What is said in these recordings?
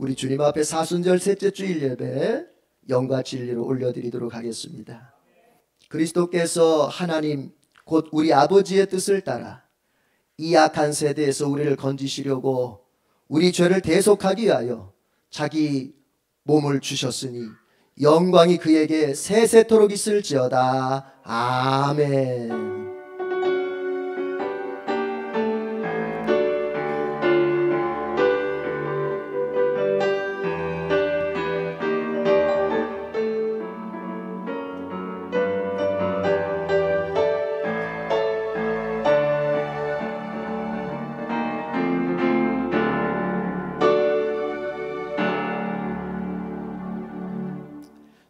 우리 주님 앞에 사순절 셋째 주일 예배 영과 진리로 올려드리도록 하겠습니다. 그리스도께서 하나님 곧 우리 아버지의 뜻을 따라 이 악한 세대에서 우리를 건지시려고 우리 죄를 대속하기 위하여 자기 몸을 주셨으니 영광이 그에게 세세토록 있을지어다. 아멘.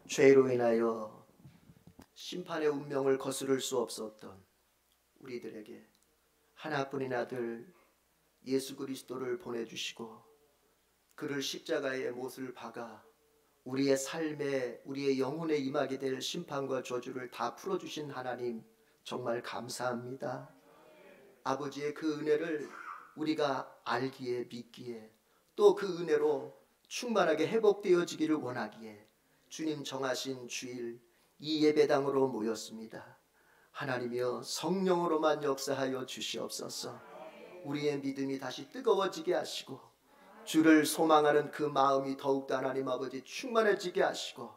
죄로 인하여 심판의 운명을 거스를 수 없었던 우리들에게 하나뿐인 아들 예수 그리스도를 보내주시고 그를 십자가에 못을 박아 우리의 삶에 우리의 영혼에 임하게 될 심판과 저주를 다 풀어주신 하나님 정말 감사합니다. 아버지의 그 은혜를 우리가 알기에 믿기에 또 그 은혜로 충만하게 회복되어지기를 원하기에 주님 정하신 주일 이 예배당으로 모였습니다. 하나님이여 성령으로만 역사하여 주시옵소서. 우리의 믿음이 다시 뜨거워지게 하시고 주를 소망하는 그 마음이 더욱더 하나님 아버지 충만해지게 하시고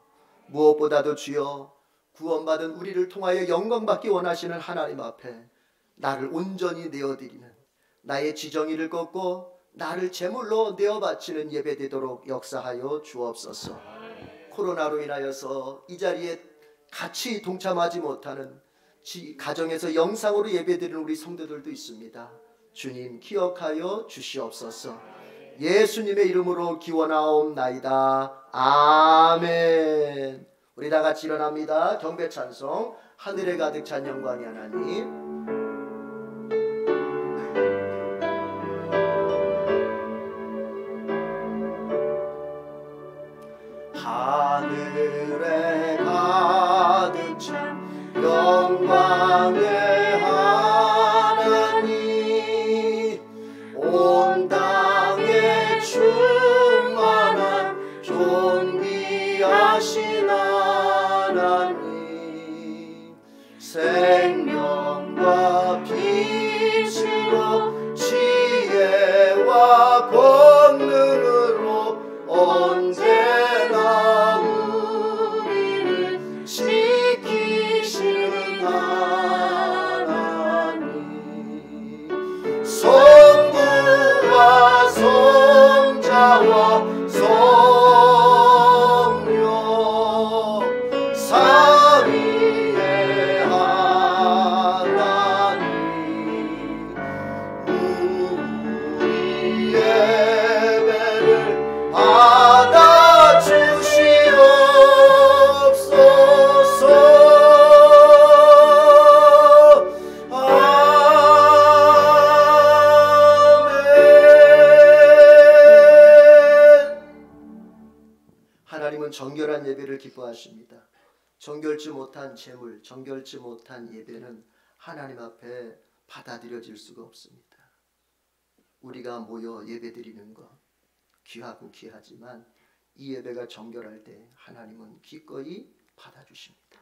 무엇보다도 주여 구원받은 우리를 통하여 영광받기 원하시는 하나님 앞에 나를 온전히 내어드리는 나의 지정의를 꺾고 나를 제물로 내어 바치는 예배되도록 역사하여 주옵소서. 코로나로 인하여서 이 자리에 같이 동참하지 못하는 가정에서 영상으로 예배드리는 우리 성도들도 있습니다. 주님 기억하여 주시옵소서. 예수님의 이름으로 기원하옵나이다. 아멘. 우리 다 같이 일어납니다. 경배 찬송 하늘에 가득 찬 영광의 하나님. 하늘에 가득 찬 영광의 하나님 온 땅에 충만한 존귀하신 하나님 생명과 빛으로 지혜와 권능으로 언제나 우리를 지키시는 하나님 성부와 성자와 성령 삼위의 하나님 우리 예배를 받아주시옵소서. 아멘. 하나님은 정결한 예배를 기뻐하십니다. 정결치 못한 제물, 정결치 못한 예배는 하나님 앞에 받아들여질 수가 없습니다. 우리가 모여 예배드리는 것 귀하고 귀하지만 이 예배가 정결할 때 하나님은 기꺼이 받아주십니다.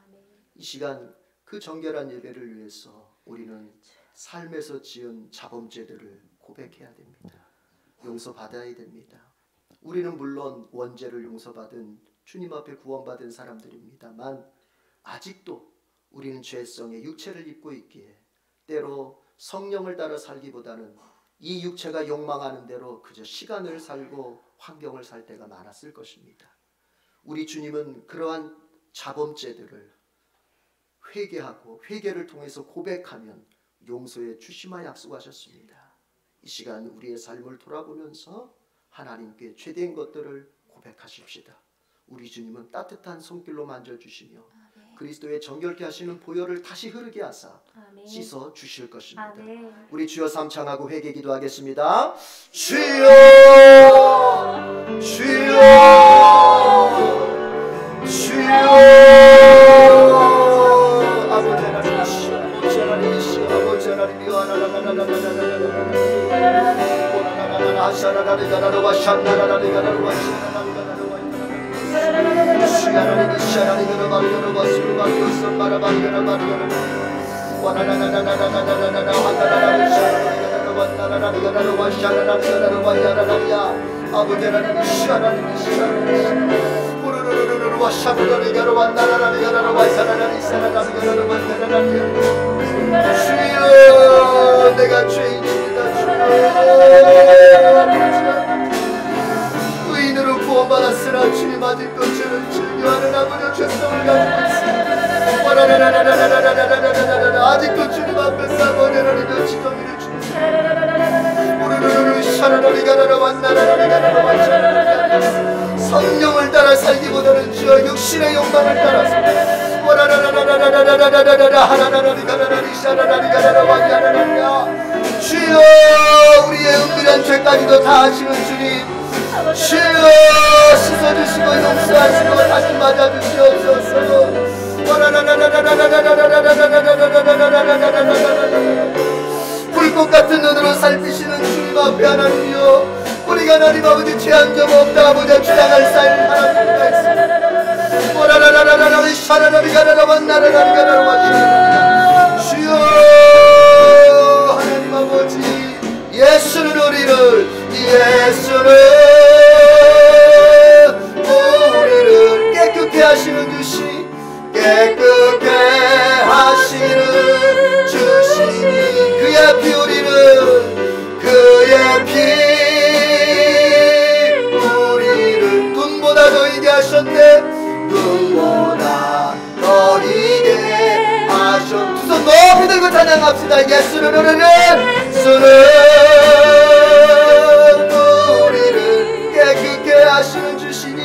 이 시간 그 정결한 예배를 위해서 우리는 삶에서 지은 자범죄들을 고백해야 됩니다. 용서받아야 됩니다. 우리는 물론 원죄를 용서받은 주님 앞에 구원받은 사람들입니다만 아직도 우리는 죄성의 육체를 입고 있기에 때로 성령을 따라 살기보다는 이 육체가 욕망하는 대로 그저 시간을 살고 환경을 살 때가 많았을 것입니다. 우리 주님은 그러한 자범죄들을 회개하고 회개를 통해서 고백하면 용서해 주시마 약속하셨습니다. 이 시간 우리의 삶을 돌아보면서 하나님께 죄된 것들을 고백하십시다. 우리 주님은 따뜻한 손길로 만져주시며 그리스도의 정결케 하시는 보혈을 다시 흐르게 하사 씻어 주실 것입니다. 우리 주여 삼창하고 회개 기도하겠습니다. 주여 주여 주여 아버지 하나님이시여 아버지 하나님이시여 아버지 하나님이여 주여, 내가 죄인입니다. 의인으로 구원받았으나 주님 아직도 죄를 즐겨하는 아버지 죄성을 가지고 있습니다. 아직도 주님 앞에 싸버려라니까 지덩이를 주십니다. 성령을 따라 살기보다는 주여 육신의 욕망을 따라서 주여, 우리의 은밀한 죄까지도 다 아시는 주님, 주여, 씻어주시고 용서하시고 다시 맞아주시옵소서. 불꽃 같은 눈으로 살피시는 주님 앞에 하나님이여, 우리가 하나님 아버지 죄한 점 없다 아버지 주장할 삶을 하나님과 있습니다. 주여, 하나님 아버지, 예수는 우리를 깨끗게 하시는 주시, 깨끗게 하시는 주시니 그의 피 우리를 눈보다 더 이게 하셨네. 눈보다 더 이게 하셨네. 두 손 높이 들고 찬양합시다. 예수는 우리를 깨끗게 하시는 주시니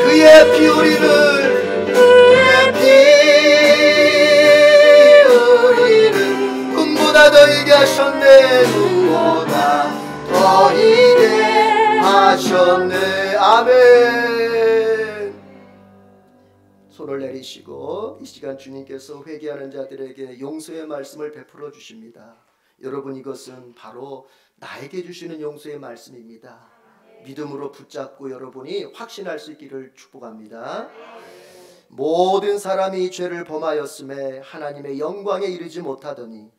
그의 피 우리를 눈보다 더 이게 하셨네. 눈보다 더 이게 하셨네. 아멘. 손을 내리시고 이 시간 주님께서 회개하는 자들에게 용서의 말씀을 베풀어 주십니다. 여러분, 이것은 바로 나에게 주시는 용서의 말씀입니다. 믿음으로 붙잡고 여러분이 확신할 수 있기를 축복합니다. 모든 사람이 죄를 범하였음에 하나님의 영광에 이르지 못하더니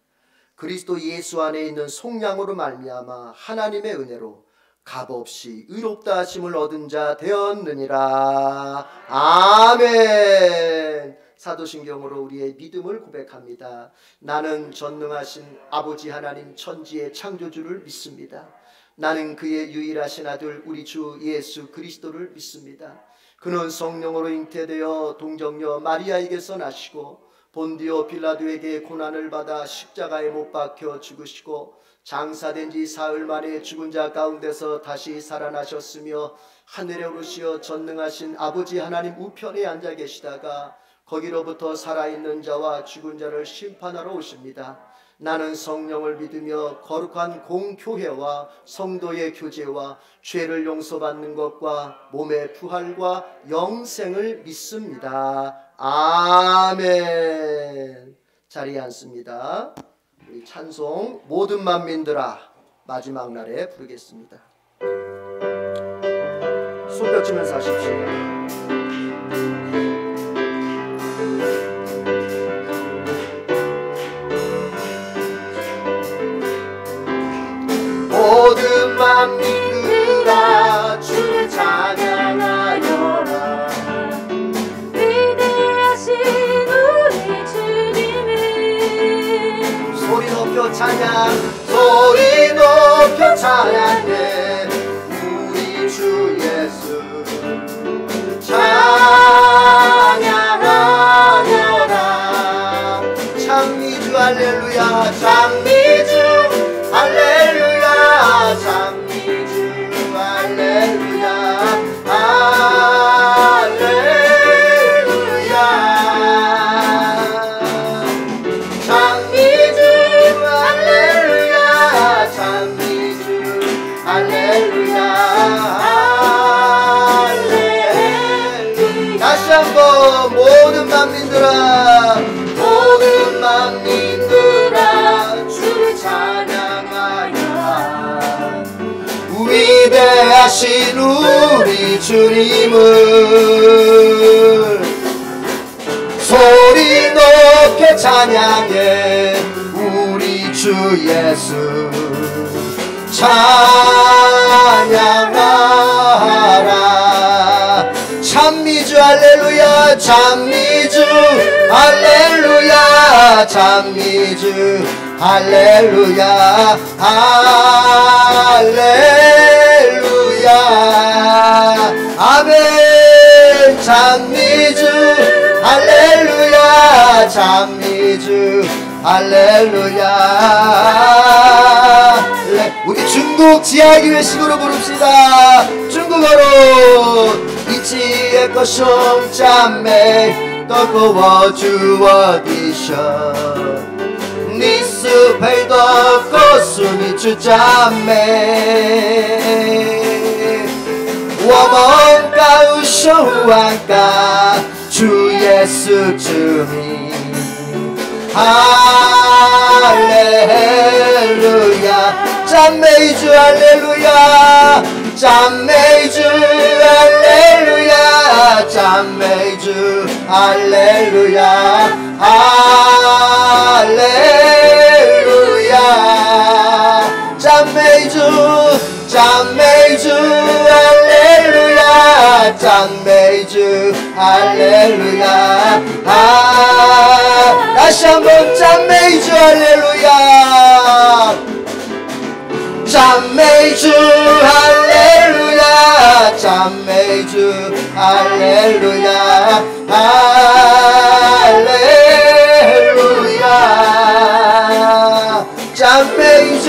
그리스도 예수 안에 있는 속량으로 말미암아 하나님의 은혜로 값없이 의롭다 하심을 얻은 자 되었느니라. 아멘. 사도신경으로 우리의 믿음을 고백합니다. 나는 전능하신 아버지 하나님 천지의 창조주를 믿습니다. 나는 그의 유일하신 아들 우리 주 예수 그리스도를 믿습니다. 그는 성령으로 잉태되어 동정녀 마리아에게서 나시고 본디오 빌라도에게 고난을 받아 십자가에 못 박혀 죽으시고 장사된 지 사흘 만에 죽은 자 가운데서 다시 살아나셨으며 하늘에 오르시어 전능하신 아버지 하나님 우편에 앉아 계시다가 거기로부터 살아있는 자와 죽은 자를 심판하러 오십니다. 나는 성령을 믿으며 거룩한 공교회와 성도의 교제와 죄를 용서받는 것과 몸의 부활과 영생을 믿습니다. 아멘. 자리에 앉습니다. 우리 찬송 모든 만민들아 마지막 날에 부르겠습니다. 손뼉치면서 하십시오. 모든 만민들아 주를 찬양하여라. 위대하신 우리 주님을 소리 높여 찬양, 소리 높여 찬양해. 우리 주 예수 찬양하여라. 장미주 할렐루야, 장미주 할렐루야, 장미주 할렐루야, 할렐루야. 장미주 할렐루야, 장미주 할렐루야. 하신 우리 주님을 소리 높게 찬양해. 우리 주 예수 찬양하라. 찬미주 할렐루야 찬미주 할렐루야 찬미주 할렐루야 할렐루야 아멘. 찬미주 할렐루야 찬미주 할렐루야. 우리 중국 지하교회식으로 부릅시다. 중국어로 이치의 것숑 짬매 떠고워 주어 디셔 니스 페이더 거수니 주짬매 워먼가 우쇼왕가 주 예수 주님 할렐루야 짬매주 할렐루야 짬매주 할렐루야 짬매주 할렐루야 할렐루야 짬매주 짬매주 할렐루야 짬매주 할렐루야 다시 한번 짬매주 할렐루야 짬매주 할렐루야 짬매주 할렐루야 할렐루야 짬매주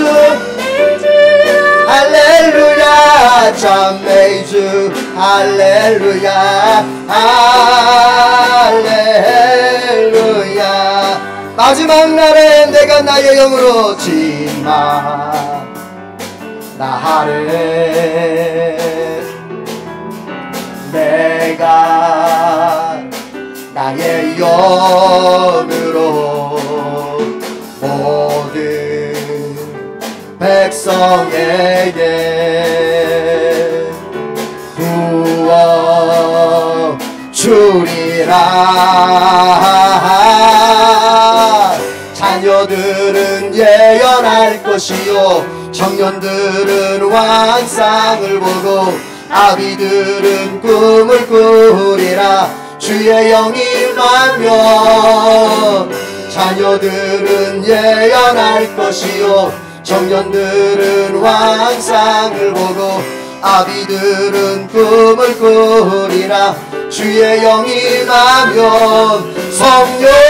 할렐루야 짬매주 할렐루야 할렐루야. 마지막 날에 내가 나의 영으로 진마나하래. 내가 나의 영으로 모든 백성에게 부어 주리라. 자녀들은 예언할 것이요 청년들은 환상을 보고 아비들은 꿈을 꾸리라. 주의 영이 임하면 자녀들은 예언할 것이요 청년들은 환상을 보고 아비들은 꿈을 꾸리라. 주의 영이 임하면 성령이여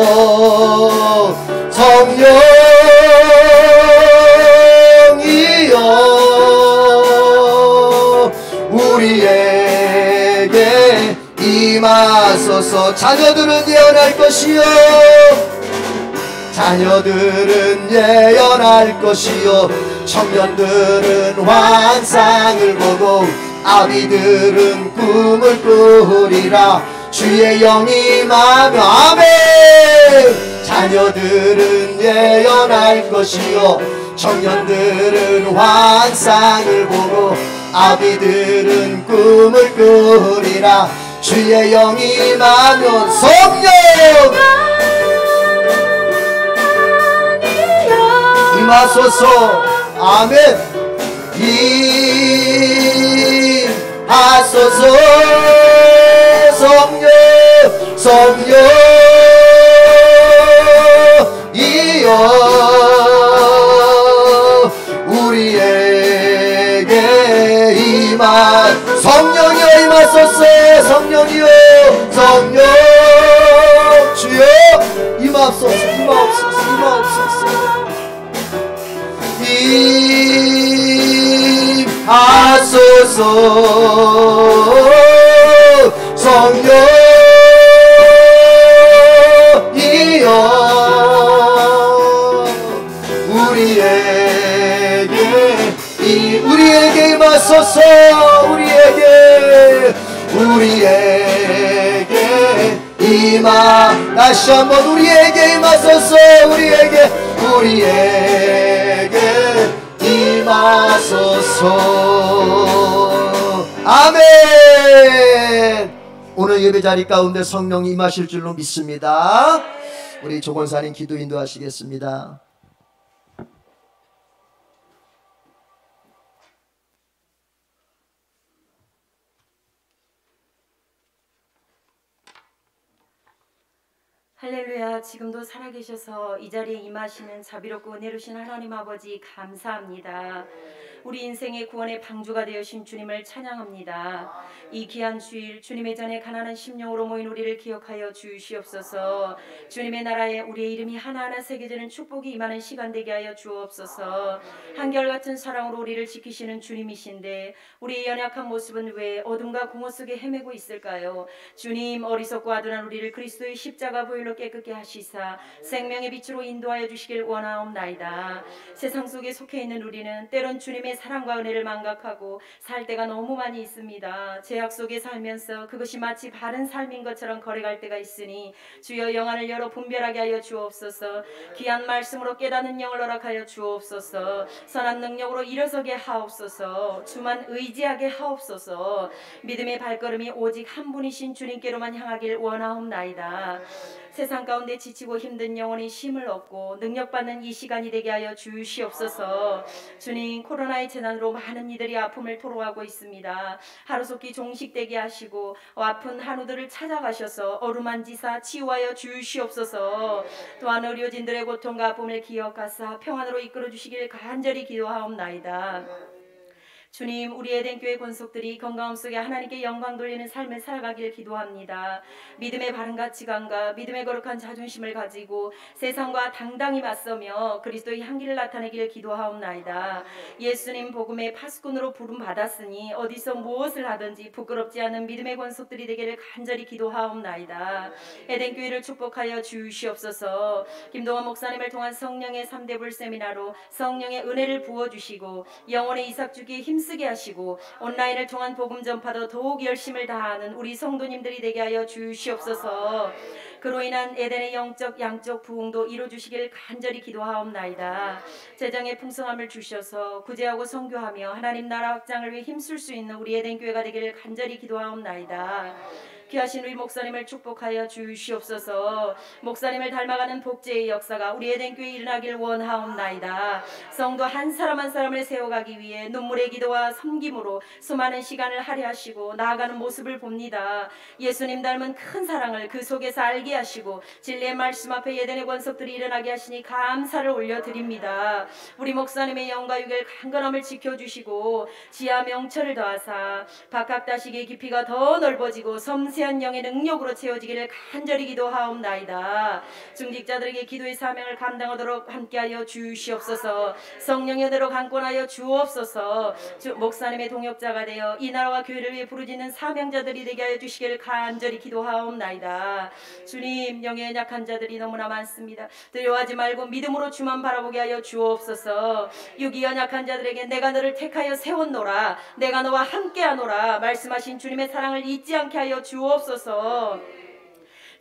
임하소서. 성령이여 우리에게 임하소서. 자녀들은 예언할 것이요 자녀들은 예언할 것이요 청년들은 환상을 보고 아비들은 꿈을 꾸리라. 주의 영이 임하면 아멘. 자녀들은 예언할 것이요 청년들은 환상을 보고 아비들은 꿈을 꾸리라. 주의 영이 임하면 성령 임하소서. 아멘. 임하소서. 성령이여 우리에게 성령이여 임하소서. 성령이여 성령 주여 임하소서. 임하옵소서. 임하소서. 성령이여 우리에게 임하소서. 우리에게 다시 한번 우리에게 임하소서. 우리에게 임하소서. 아멘. 오늘 예배 자리 가운데 성령이 임하실 줄로 믿습니다. 우리 조건사님 기도 인도하시겠습니다. 할렐루야. 지금도 살아계셔서 이 자리에 임하시는 자비롭고 은혜로우신 하나님 아버지 감사합니다. 우리 인생의 구원의 방주가 되어신 주님을 찬양합니다. 이 귀한 주일 주님의 전에 가난한 심령으로 모인 우리를 기억하여 주시옵소서. 주님의 나라에 우리의 이름이 하나하나 새겨지는 축복이 임하는 시간 되게 하여 주옵소서. 한결같은 사랑으로 우리를 지키시는 주님이신데 우리의 연약한 모습은 왜 어둠과 공허 속에 헤매고 있을까요? 주님, 어리석고 아둔한 우리를 그리스도의 십자가 보혈로 깨끗게 하시사 생명의 빛으로 인도하여 주시길 원하옵나이다. 세상 속에 속해 있는 우리는 때론 주님의 사랑과 은혜를 망각하고 살 때가 너무 많이 있습니다. 죄악 속에 살면서 그것이 마치 바른 삶인 것처럼 걸어갈 때가 있으니 주여 영안을 열어 분별하게 하여 주옵소서. 귀한 말씀으로 깨닫는 영을 허락하여 주옵소서. 선한 능력으로 일어서게 하옵소서. 주만 의지하게 하옵소서. 믿음의 발걸음이 오직 한 분이신 주님께로만 향하길 원하옵나이다. 세상 가운데 지치고 힘든 영혼이 쉼을 얻고 능력받는 이 시간이 되게 하여 주시옵소서. 주님, 코로나의 재난으로 많은 이들이 아픔을 토로하고 있습니다. 하루속히 종식되게 하시고 아픈 한우들을 찾아가셔서 어루만지사 치유하여 주시옵소서. 또한 의료진들의 고통과 아픔을 기억하사 평안으로 이끌어 주시길 간절히 기도하옵나이다. 주님, 우리 에덴교회 권속들이 건강함 속에 하나님께 영광 돌리는 삶을 살아가길 기도합니다. 믿음의 바른 가치관과 믿음의 거룩한 자존심을 가지고 세상과 당당히 맞서며 그리스도의 향기를 나타내길 기도하옵나이다. 예수님 복음의 파수꾼으로 부름받았으니 어디서 무엇을 하든지 부끄럽지 않은 믿음의 권속들이 되기를 간절히 기도하옵나이다. 에덴교회를 축복하여 주시옵소서. 김동원 목사님을 통한 성령의 3대 불 세미나로 성령의 은혜를 부어주시고 영혼의 이삭주기에 힘쓰게 하시고 온라인을 통한 복음 전파도 더욱 열심을 다하는 우리 성도님들이 되게 하여 주시옵소서. 그로 인한 에덴의 영적 양적 부흥도 이루어주시길 간절히 기도하옵나이다. 재정의 풍성함을 주셔서 구제하고 선교하며 하나님 나라 확장을 위해 힘쓸 수 있는 우리 에덴교회가 되기를 간절히 기도하옵나이다. 귀하신 우리 목사님을 축복하여 주시옵소서. 목사님을 닮아가는 복제의 역사가 우리 에덴교회에 일어나길 원하옵나이다. 성도 한 사람 한 사람을 세워가기 위해 눈물의 기도와 섬김으로 수많은 시간을 할애하시고 나아가는 모습을 봅니다. 예수님 닮은 큰 사랑을 그 속에서 알게 하시고 진리의 말씀 앞에 에덴의 권속들이 일어나게 하시니 감사를 올려드립니다. 우리 목사님의 영과 육의 강건함을 지켜주시고 지하 명철을 더하사 박학다식의 깊이가 더 넓어지고 섬세한 영의 능력으로 채워지기를 간절히 기도하옵나이다. 중직자들에게 기도의 사명을 감당하도록 함께하여 주시옵소서. 성령의 은혜로 강권하여 주옵소서. 목사님의 동역자가 되어 이 나라와 교회를 위해 부르짖는 사명자들이 되게 하여 주시기를 간절히 기도하옵나이다. 주님, 영의 연약한 자들이 너무나 많습니다. 두려워하지 말고 믿음으로 주만 바라보게 하여 주옵소서. 육이 연약한 자들에게 내가 너를 택하여 세웠노라, 내가 너와 함께하노라 말씀하신 주님의 사랑을 잊지 않게 하여 주옵소서.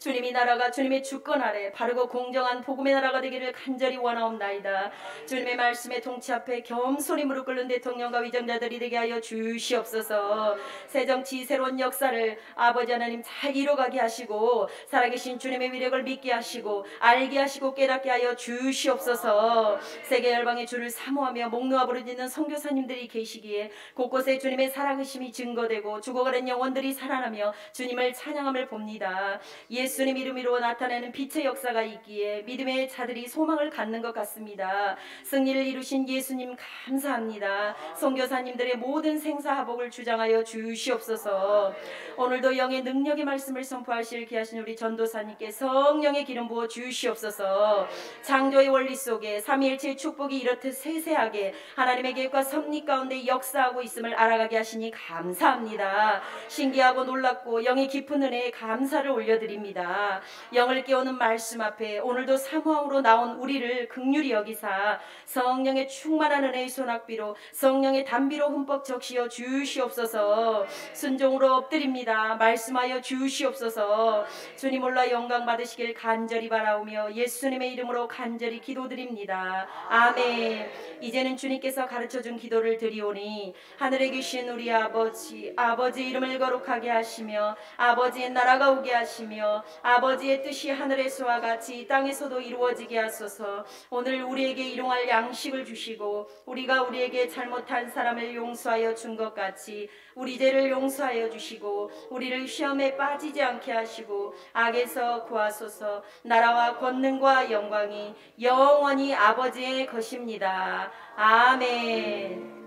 주님이 나라가 주님의 주권 아래 바르고 공정한 복음의 나라가 되기를 간절히 원하옵나이다. 주님의 말씀에 통치 앞에 겸손히 무릎 꿇는 대통령과 위정자들이 되게 하여 주시옵소서. 새 정치 새로운 역사를 아버지 하나님 잘 이뤄가게 하시고 살아계신 주님의 위력을 믿게 하시고 알게 하시고 깨닫게 하여 주시옵소서. 세계 열방의 주를 사모하며 목 놓아 부르짖는 선교사님들이 계시기에 곳곳에 주님의 살아계심이 증거되고 죽어가는 영혼들이 살아나며 주님을 찬양함을 봅니다. 예수님 이름으로 나타내는 빛의 역사가 있기에 믿음의 자들이 소망을 갖는 것 같습니다. 승리를 이루신 예수님 감사합니다. 선교사님들의 모든 생사하복을 주장하여 주시옵소서. 오늘도 영의 능력의 말씀을 선포하실 귀하신 우리 전도사님께 성령의 기름 부어 주시옵소서. 창조의 원리 속에 삼위일체의 축복이 이렇듯 세세하게 하나님의 계획과 섭리 가운데 역사하고 있음을 알아가게 하시니 감사합니다. 신기하고 놀랍고 영의 깊은 은혜에 감사를 올려드립니다. 원합니다. 영을 깨우는 말씀 앞에 오늘도 사모함으로 나온 우리를 긍휼히 여기사 성령의 충만한 은혜의 손학비로 성령의 단비로 흠뻑 적시어 주시옵소서. 순종으로 엎드립니다. 말씀하여 주시옵소서. 주님 올라 영광 받으시길 간절히 바라오며 예수님의 이름으로 간절히 기도드립니다. 아멘. 이제는 주님께서 가르쳐준 기도를 드리오니 하늘에 계신 우리 아버지, 아버지 이름을 거룩하게 하시며 아버지의 나라가 오게 하시며 아버지의 뜻이 하늘에서와 같이 땅에서도 이루어지게 하소서. 오늘 우리에게 일용할 양식을 주시고 우리가 우리에게 잘못한 사람을 용서하여 준 것 같이 우리 죄를 용서하여 주시고 우리를 시험에 빠지지 않게 하시고 악에서 구하소서. 나라와 권능과 영광이 영원히 아버지의 것입니다. 아멘.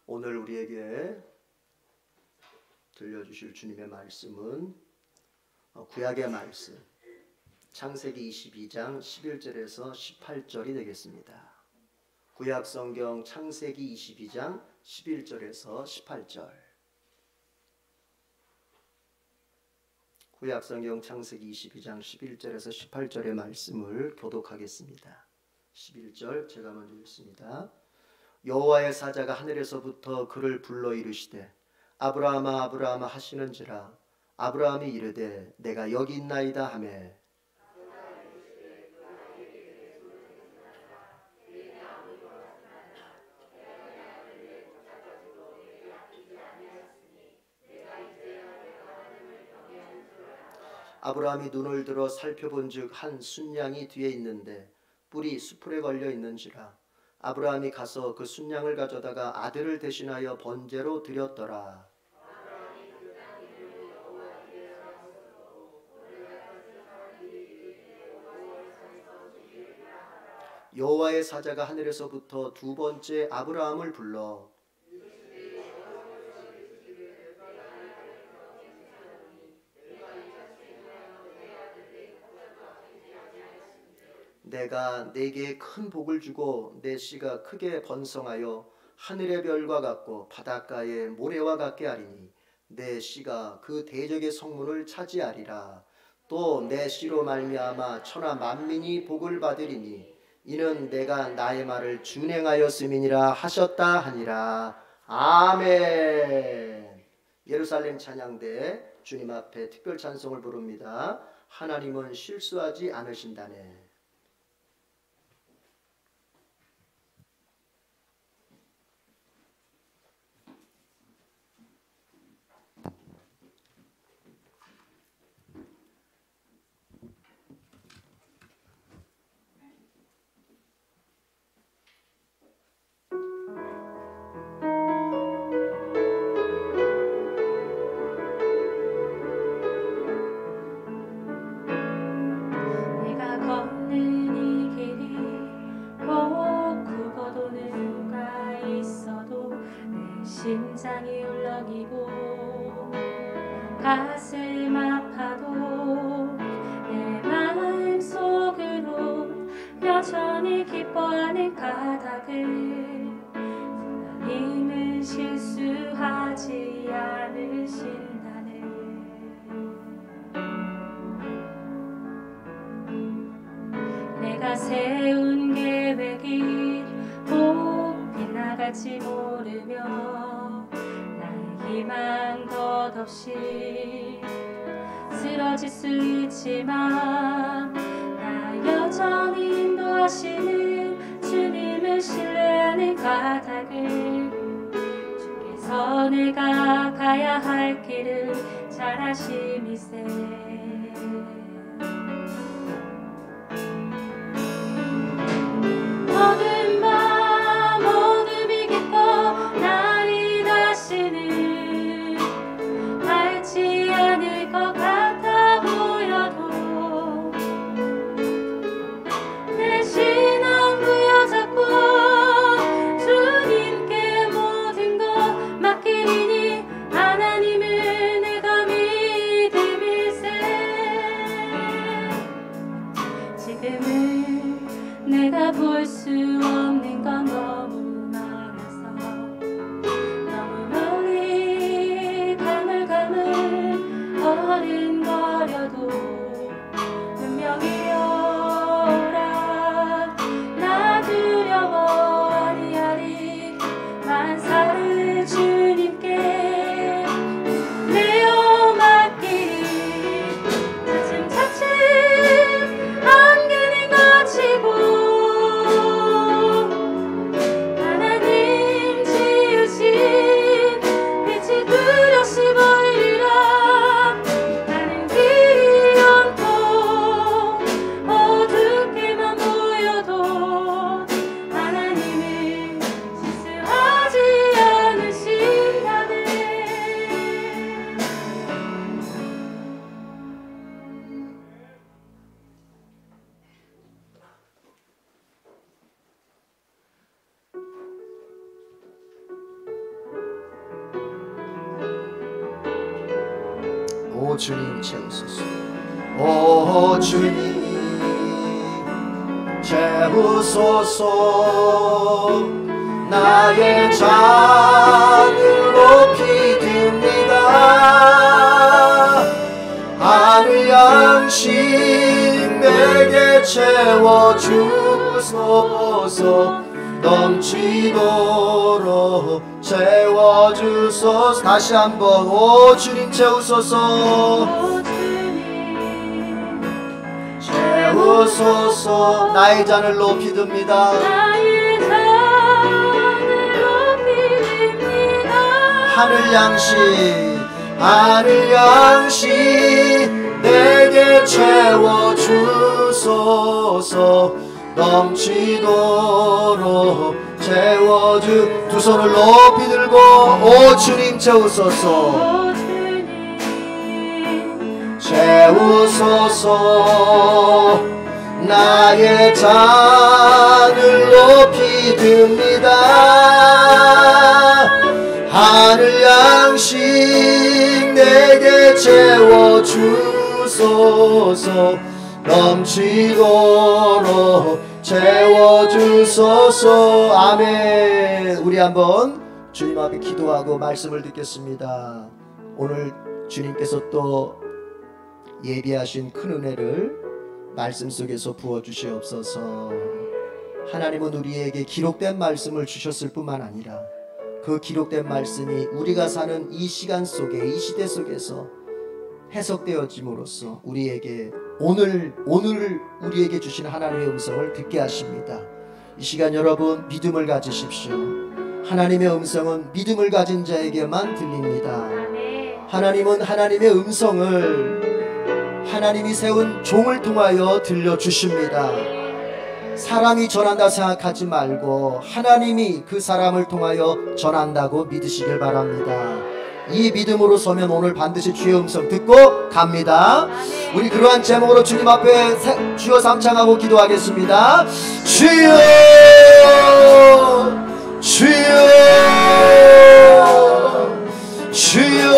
오늘 우리에게 들려주실 주님의 말씀은 구약의 말씀 창세기 22장 11절에서 18절이 되겠습니다. 구약 성경 창세기 22장 11절에서 18절. 구약 성경 창세기 22장 11절에서 18절의 말씀을 교독하겠습니다. 11절 제가 먼저 읽습니다. 여호와의 사자가 하늘에서부터 그를 불러 이르시되 아브라함아 아브라함아 하시는지라. 아브라함이 이르되 내가 여기 있나이다 하매 아브라함이 눈을 들어 살펴본즉 한 순양이 뒤에 있는데 뿔이 수풀에 걸려 있는지라. 아브라함이 가서 그 순양을 가져다가 아들을 대신하여 번제로 드렸더라. 여호와의 사자가 하늘에서부터 두 번째 아브라함을 불러 내가 네게 큰 복을 주고 내 씨가 크게 번성하여 하늘의 별과 같고 바닷가의 모래와 같게 하리니 내 씨가 그 대적의 성문을 차지하리라. 또 내 씨로 말미암아 천하 만민이 복을 받으리니 이는 내가 나의 말을 준행하였음이니라 하셨다 하니라. 아멘. 예루살렘 찬양대 주님 앞에 특별 찬송을 부릅니다. 하나님은 실수하지 않으신다네. 심장이 울렁이고 가슴 아파도 내 마음속으로 여전히 기뻐하는 까닭은 하나님은 실수하지 않으신다네. 내가 세운 계획이 꼭 빗나갈지 모르며 희망 덧없이 쓰러질 수 있지만 나 여전히 인도하시는 주님을 신뢰하는 까닭을 주께서 내가 가야 할 길을 잘 아심이세. 어두운 밤 어둠이 깊고 날이 다시는 닿지 않을 것 같아 보여도 내 신앙 부여잡고 주님 지금은 내가 볼 수 없는 건 너무 많아서 너무 멀리 가물가물 어른거려도 분명히려라 나 두려워 아리아리 만사를 주님께 내어 맡기리 차츰차츰 안개는 거치고 하나님 지으신 빛이 뚜렷이 보이리라 가는 길이 온통 어둡게만 보여도 하나님은 실수하지 않으신다네. 오 주님 채우소서. 오 주님 채우소서. 나의 잔을 높이 듭니다. 하늘 양식 내게 채워주소서. 넘치도록 채워주소서. 다시 한번 오 주님 채우소서. 오 주님 채우소서. 나의 잔을 높이 듭니다. 나의 잔을 높이 듭니다. 하늘 양식 내게 채워주소서. 넘치도록 채워주. 두 손을 높이 들고 오 주님 채우소서. 오 주님 채우소서. 나의 잔을 높이 듭니다. 하늘 양식 내게 채워주소서. 넘치도록 채워주소서. 아멘. 우리 한번 주님 앞에 기도하고 말씀을 듣겠습니다. 오늘 주님께서 또 예비하신 큰 은혜를 말씀 속에서 부어주시옵소서. 하나님은 우리에게 기록된 말씀을 주셨을 뿐만 아니라 그 기록된 말씀이 우리가 사는 이 시간 속에, 이 시대 속에서 해석되어짐으로써 우리에게 오늘 우리에게 주신 하나님의 음성을 듣게 하십니다. 이 시간 여러분 믿음을 가지십시오. 하나님의 음성은 믿음을 가진 자에게만 들립니다. 하나님은 하나님의 음성을 하나님이 세운 종을 통하여 들려주십니다. 사람이 전한다 생각하지 말고 하나님이 그 사람을 통하여 전한다고 믿으시길 바랍니다. 이 믿음으로 서면 오늘 반드시 주의 음성 듣고 갑니다. 우리 그러한 제목으로 주님 앞에 주여 삼창하고 기도하겠습니다. 주여 주여 주여.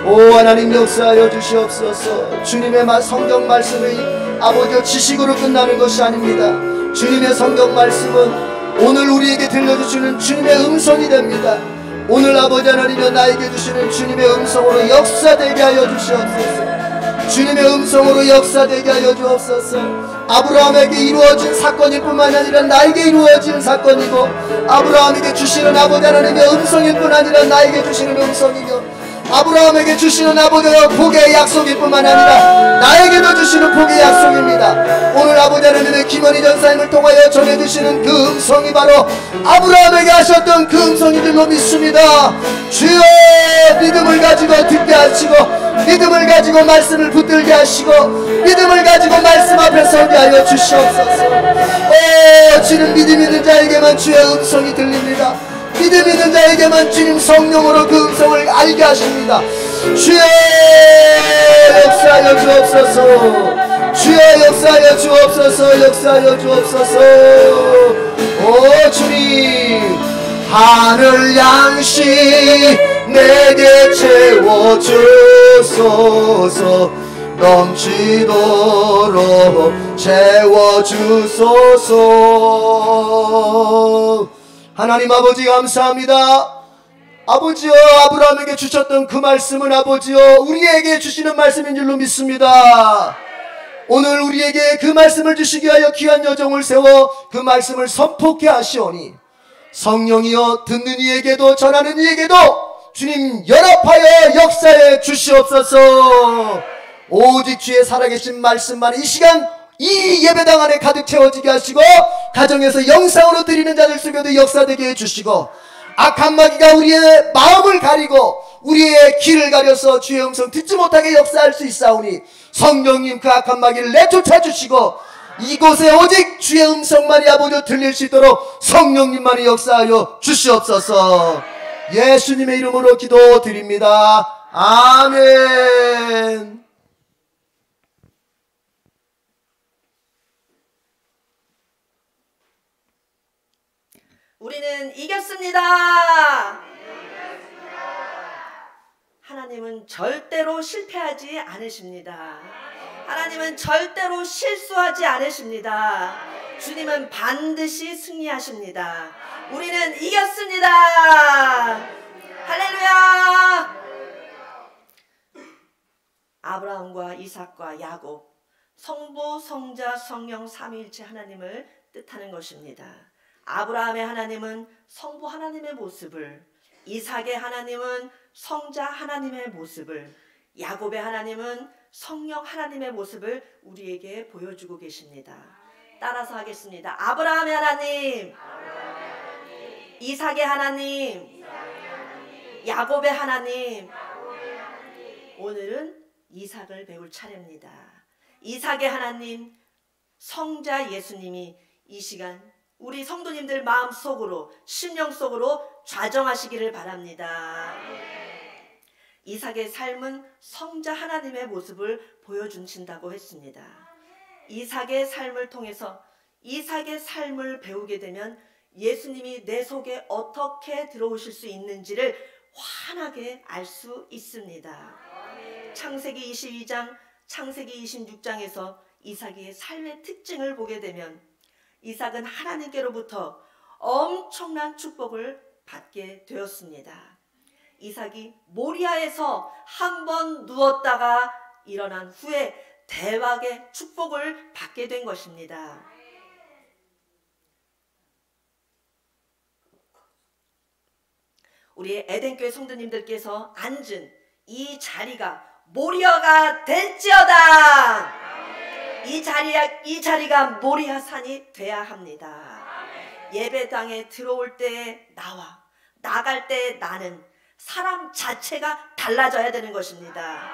오 하나님 역사하여 주시옵소서. 주님의 성경 말씀이 아버지여 지식으로 끝나는 것이 아닙니다. 주님의 성경 말씀은 오늘 우리에게 들려주시는 주님의 음성이 됩니다. 오늘 아버지 하나님여 나에게 주시는 주님의 음성으로 역사되게 하여 주시옵소서. 주님의 음성으로 역사되게 하여 주옵소서. 아브라함에게 이루어진 사건일 뿐만 아니라 나에게 이루어진 사건이고, 아브라함에게 주시는 아버지 하나님의 음성일 뿐 아니라 나에게 주시는 음성이며, 아브라함에게 주시는 아버지의 복의 약속일 뿐만 아니라 나에게도 주시는 복의 약속입니다. 오늘 아버지 하나님의 김원희 전사님을 통하여 전해주시는 그 음성이 바로 아브라함에게 하셨던 그 음성인 줄로 믿습니다. 주여 믿음을 가지고 듣게 하시고, 믿음을 가지고 말씀을 붙들게 하시고, 믿음을 가지고 말씀 앞에 서게 하여 주시옵소서. 오 주는 믿음 있는 자에게만 주의 음성이 들립니다. 믿음 있는 자에게만 주님 성령으로 그 음성을 알게 하십니다. 주여 역사하여 주옵소서. 주여 역사하여 주옵소서. 역사하여 주옵소서. 오 주님 하늘 양식 내게 채워주소서. 넘치도록 채워주소서. 하나님 아버지 감사합니다. 아버지여, 아브라함에게 주셨던 그 말씀은 아버지여 우리에게 주시는 말씀인 줄로 믿습니다. 오늘 우리에게 그 말씀을 주시기 위하여 귀한 여정을 세워 그 말씀을 선포케 하시오니 성령이여 듣는 이에게도 전하는 이에게도 주님 연합하여 역사해 주시옵소서. 오직 주의 살아계신 말씀만 이 시간 이 예배당 안에 가득 채워지게 하시고 가정에서 영상으로 드리는 자들 속에도 역사되게 해주시고 악한 마귀가 우리의 마음을 가리고 우리의 귀를 가려서 주의 음성 듣지 못하게 역사할 수 있사오니 성령님 그 악한 마귀를 내쫓아 주시고 이곳에 오직 주의 음성만이 아버지 들릴 수 있도록 성령님만이 역사하여 주시옵소서. 예수님의 이름으로 기도드립니다. 아멘. 우리는 이겼습니다. 하나님은 절대로 실패하지 않으십니다. 하나님은 절대로 실수하지 않으십니다. 주님은 반드시 승리하십니다. 우리는 이겼습니다. 할렐루야. 아브라함과 이삭과 야곱, 성부, 성자, 성령 삼위일체 하나님을 뜻하는 것입니다. 아브라함의 하나님은 성부 하나님의 모습을, 이삭의 하나님은 성자 하나님의 모습을, 야곱의 하나님은 성령 하나님의 모습을 우리에게 보여주고 계십니다. 따라서 하겠습니다. 아브라함의 하나님, 이삭의 하나님, 야곱의 하나님. 오늘은 이삭을 배울 차례입니다. 이삭의 하나님, 성자 예수님이 이 시간 우리 성도님들 마음속으로, 심령 속으로 좌정하시기를 바랍니다. 이삭의 삶은 성자 하나님의 모습을 보여주신다고 했습니다. 이삭의 삶을 통해서 이삭의 삶을 배우게 되면 예수님이 내 속에 어떻게 들어오실 수 있는지를 환하게 알 수 있습니다. 창세기 22장, 창세기 26장에서 이삭의 삶의 특징을 보게 되면 이삭은 하나님께로부터 엄청난 축복을 받게 되었습니다. 이삭이 모리아에서 한번 누웠다가 일어난 후에 대박의 축복을 받게 된 것입니다. 우리 에덴교회 성도님들께서 앉은 이 자리가 모리아가 될지어다. 이 자리가 모리아산이 돼야 합니다. 예배당에 들어올 때 나와, 나갈 때 나는, 사람 자체가 달라져야 되는 것입니다.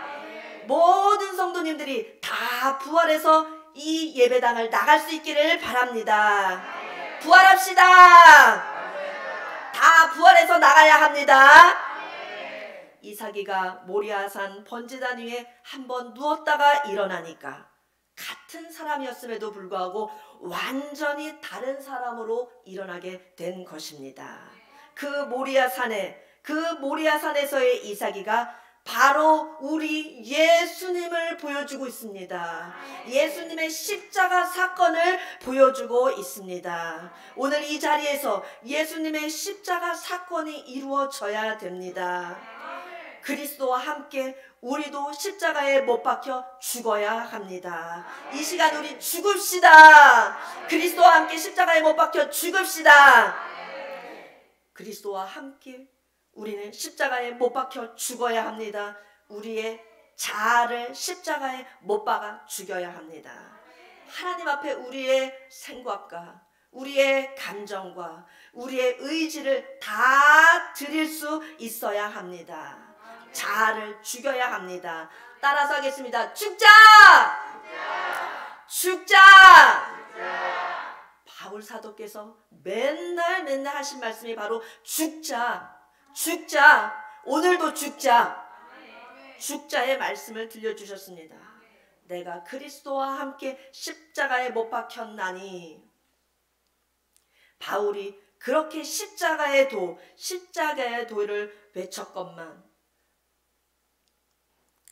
모든 성도님들이 다 부활해서 이 예배당을 나갈 수 있기를 바랍니다. 부활합시다. 다 부활해서 나가야 합니다. 이삭이가 모리아산 번제단 위에 한번 누웠다가 일어나니까 같은 사람이었음에도 불구하고 완전히 다른 사람으로 일어나게 된 것입니다. 그 모리아산에서의 이삭이가 바로 우리 예수님을 보여주고 있습니다. 예수님의 십자가 사건을 보여주고 있습니다. 오늘 이 자리에서 예수님의 십자가 사건이 이루어져야 됩니다. 그리스도와 함께 우리도 십자가에 못 박혀 죽어야 합니다. 이 시간 우리 죽읍시다. 그리스도와 함께 십자가에 못 박혀 죽읍시다. 그리스도와 함께 우리는 십자가에 못 박혀 죽어야 합니다. 우리의 자아를 십자가에 못 박아 죽여야 합니다. 하나님 앞에 우리의 생각과 우리의 감정과 우리의 의지를 다 드릴 수 있어야 합니다. 자아를 죽여야 합니다. 따라서 하겠습니다. 죽자! 죽자! 바울 사도께서 맨날 하신 말씀이 바로 죽자, 죽자, 오늘도 죽자, 죽자의 말씀을 들려주셨습니다. 내가 그리스도와 함께 십자가에 못 박혔나니. 바울이 그렇게 십자가의 도를 외쳤건만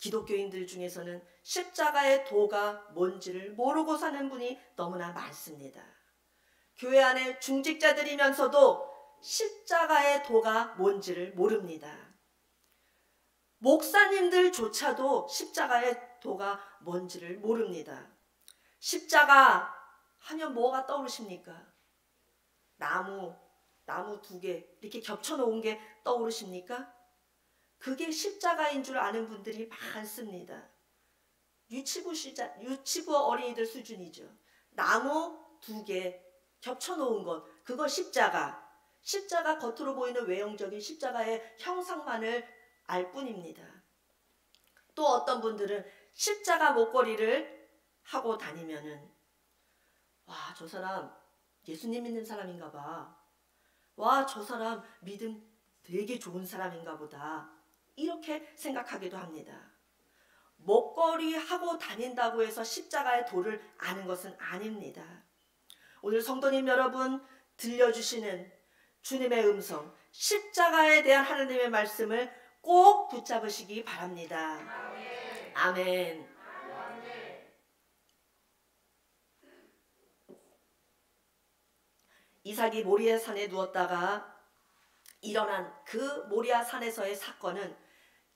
기독교인들 중에서는 십자가의 도가 뭔지를 모르고 사는 분이 너무나 많습니다. 교회 안에 중직자들이면서도 십자가의 도가 뭔지를 모릅니다. 목사님들조차도 십자가의 도가 뭔지를 모릅니다. 십자가 하면 뭐가 떠오르십니까? 나무 2개 이렇게 겹쳐놓은 게 떠오르십니까? 그게 십자가인 줄 아는 분들이 많습니다. 유치부 어린이들 수준이죠. 나무 2개 겹쳐놓은 것, 그거 십자가. 십자가 겉으로 보이는 외형적인 십자가의 형상만을 알 뿐입니다. 또 어떤 분들은 십자가 목걸이를 하고 다니면은 와, 저 사람 예수님 믿는 사람인가 봐. 와, 저 사람 믿음 되게 좋은 사람인가 보다. 이렇게 생각하기도 합니다. 목걸이 하고 다닌다고 해서 십자가의 도를 아는 것은 아닙니다. 오늘 성도님 여러분, 들려주시는 주님의 음성, 십자가에 대한 하나님의 말씀을 꼭 붙잡으시기 바랍니다. 아멘. 이삭이 모리아 산에 누웠다가 일어난 그 모리아 산에서의 사건은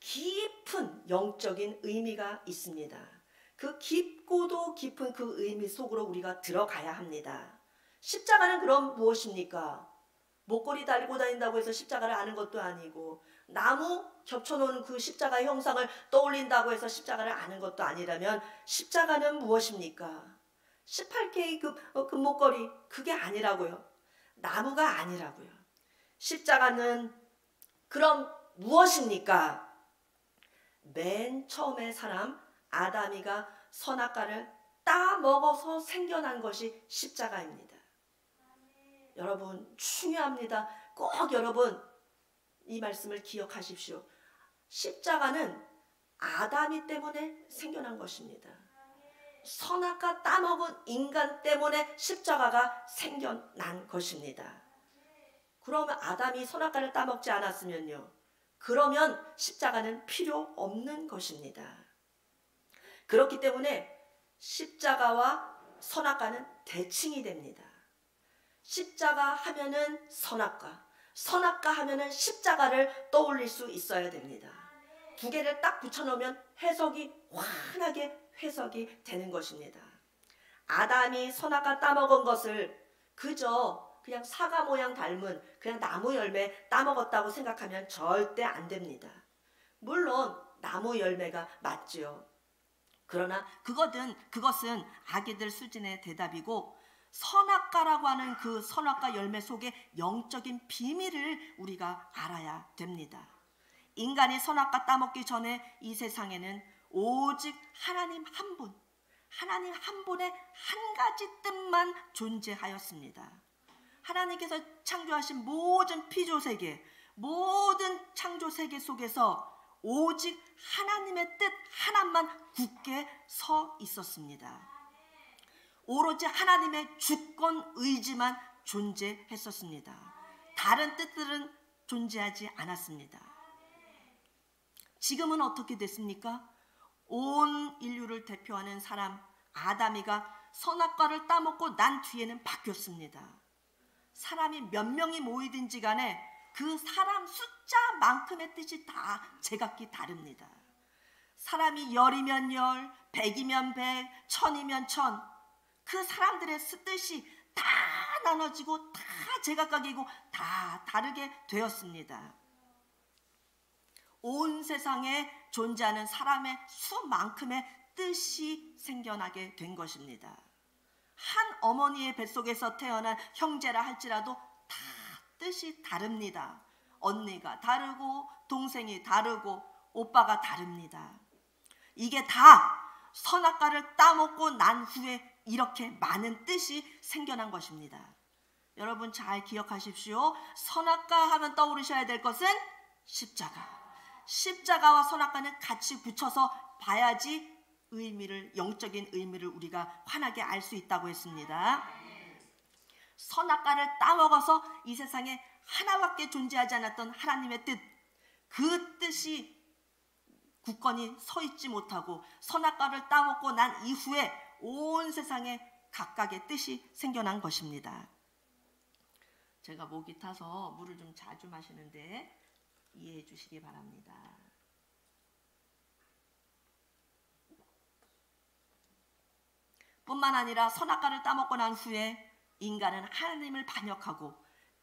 깊은 영적인 의미가 있습니다. 그 깊고도 깊은 그 의미 속으로 우리가 들어가야 합니다. 십자가는 그럼 무엇입니까? 목걸이 달고 다닌다고 해서 십자가를 아는 것도 아니고, 나무 겹쳐놓은 그 십자가의 형상을 떠올린다고 해서 십자가를 아는 것도 아니라면 십자가는 무엇입니까? 18K 금목걸이, 그게 아니라고요. 나무가 아니라고요. 십자가는 그럼 무엇입니까? 맨 처음에 사람 아담이가 선악과를 따먹어서 생겨난 것이 십자가입니다. 여러분, 중요합니다. 꼭 여러분 이 말씀을 기억하십시오. 십자가는 아담이 때문에 생겨난 것입니다. 선악과 따먹은 인간 때문에 십자가가 생겨난 것입니다. 그러면 아담이 선악과를 따먹지 않았으면요, 그러면 십자가는 필요 없는 것입니다. 그렇기 때문에 십자가와 선악과는 대칭이 됩니다. 십자가 하면은 선악과, 선악과 하면은 십자가를 떠올릴 수 있어야 됩니다. 두 개를 딱 붙여놓으면 해석이 환하게 해석이 되는 것입니다. 아담이 선악과 따먹은 것을 그저 그냥 사과 모양 닮은 그냥 나무 열매 따먹었다고 생각하면 절대 안 됩니다. 물론 나무 열매가 맞죠. 그러나 그것은 아기들 수준의 대답이고, 선악과라고 하는 그 선악과 열매 속에 영적인 비밀을 우리가 알아야 됩니다. 인간이 선악과 따먹기 전에 이 세상에는 오직 하나님 한 분, 하나님 한 분의 한 가지 뜻만 존재하였습니다. 하나님께서 창조하신 모든 피조세계, 모든 창조세계 속에서 오직 하나님의 뜻 하나만 굳게 서 있었습니다. 오로지 하나님의 주권 의지만 존재했었습니다. 다른 뜻들은 존재하지 않았습니다. 지금은 어떻게 됐습니까? 온 인류를 대표하는 사람 아담이가 선악과를 따먹고 난 뒤에는 바뀌었습니다. 사람이 몇 명이 모이든지 간에 그 사람 숫자만큼의 뜻이 다 제각기 다릅니다. 사람이 10이면 10, 100이면 100, 1000이면 1000, 그 사람들의 뜻이 다 나눠지고 다 제각각이고 다 다르게 되었습니다. 온 세상에 존재하는 사람의 수만큼의 뜻이 생겨나게 된 것입니다. 한 어머니의 뱃속에서 태어난 형제라 할지라도 다 뜻이 다릅니다. 언니가 다르고 동생이 다르고 오빠가 다릅니다. 이게 다 선악과를 따먹고 난 후에 이렇게 많은 뜻이 생겨난 것입니다. 여러분 잘 기억하십시오. 선악과 하면 떠오르셔야 될 것은 십자가. 십자가와 선악과는 같이 붙여서 봐야지 영적인 의미를 우리가 환하게 알 수 있다고 했습니다. 선악과를 따먹어서 이 세상에 하나밖에 존재하지 않았던 하나님의 뜻, 그 뜻이 굳건히 서 있지 못하고 선악과를 따먹고 난 이후에 온 세상에 각각의 뜻이 생겨난 것입니다. 제가 목이 타서 물을 좀 자주 마시는데 이해해 주시기 바랍니다. 뿐만 아니라 선악과를 따먹고 난 후에 인간은 하나님을 반역하고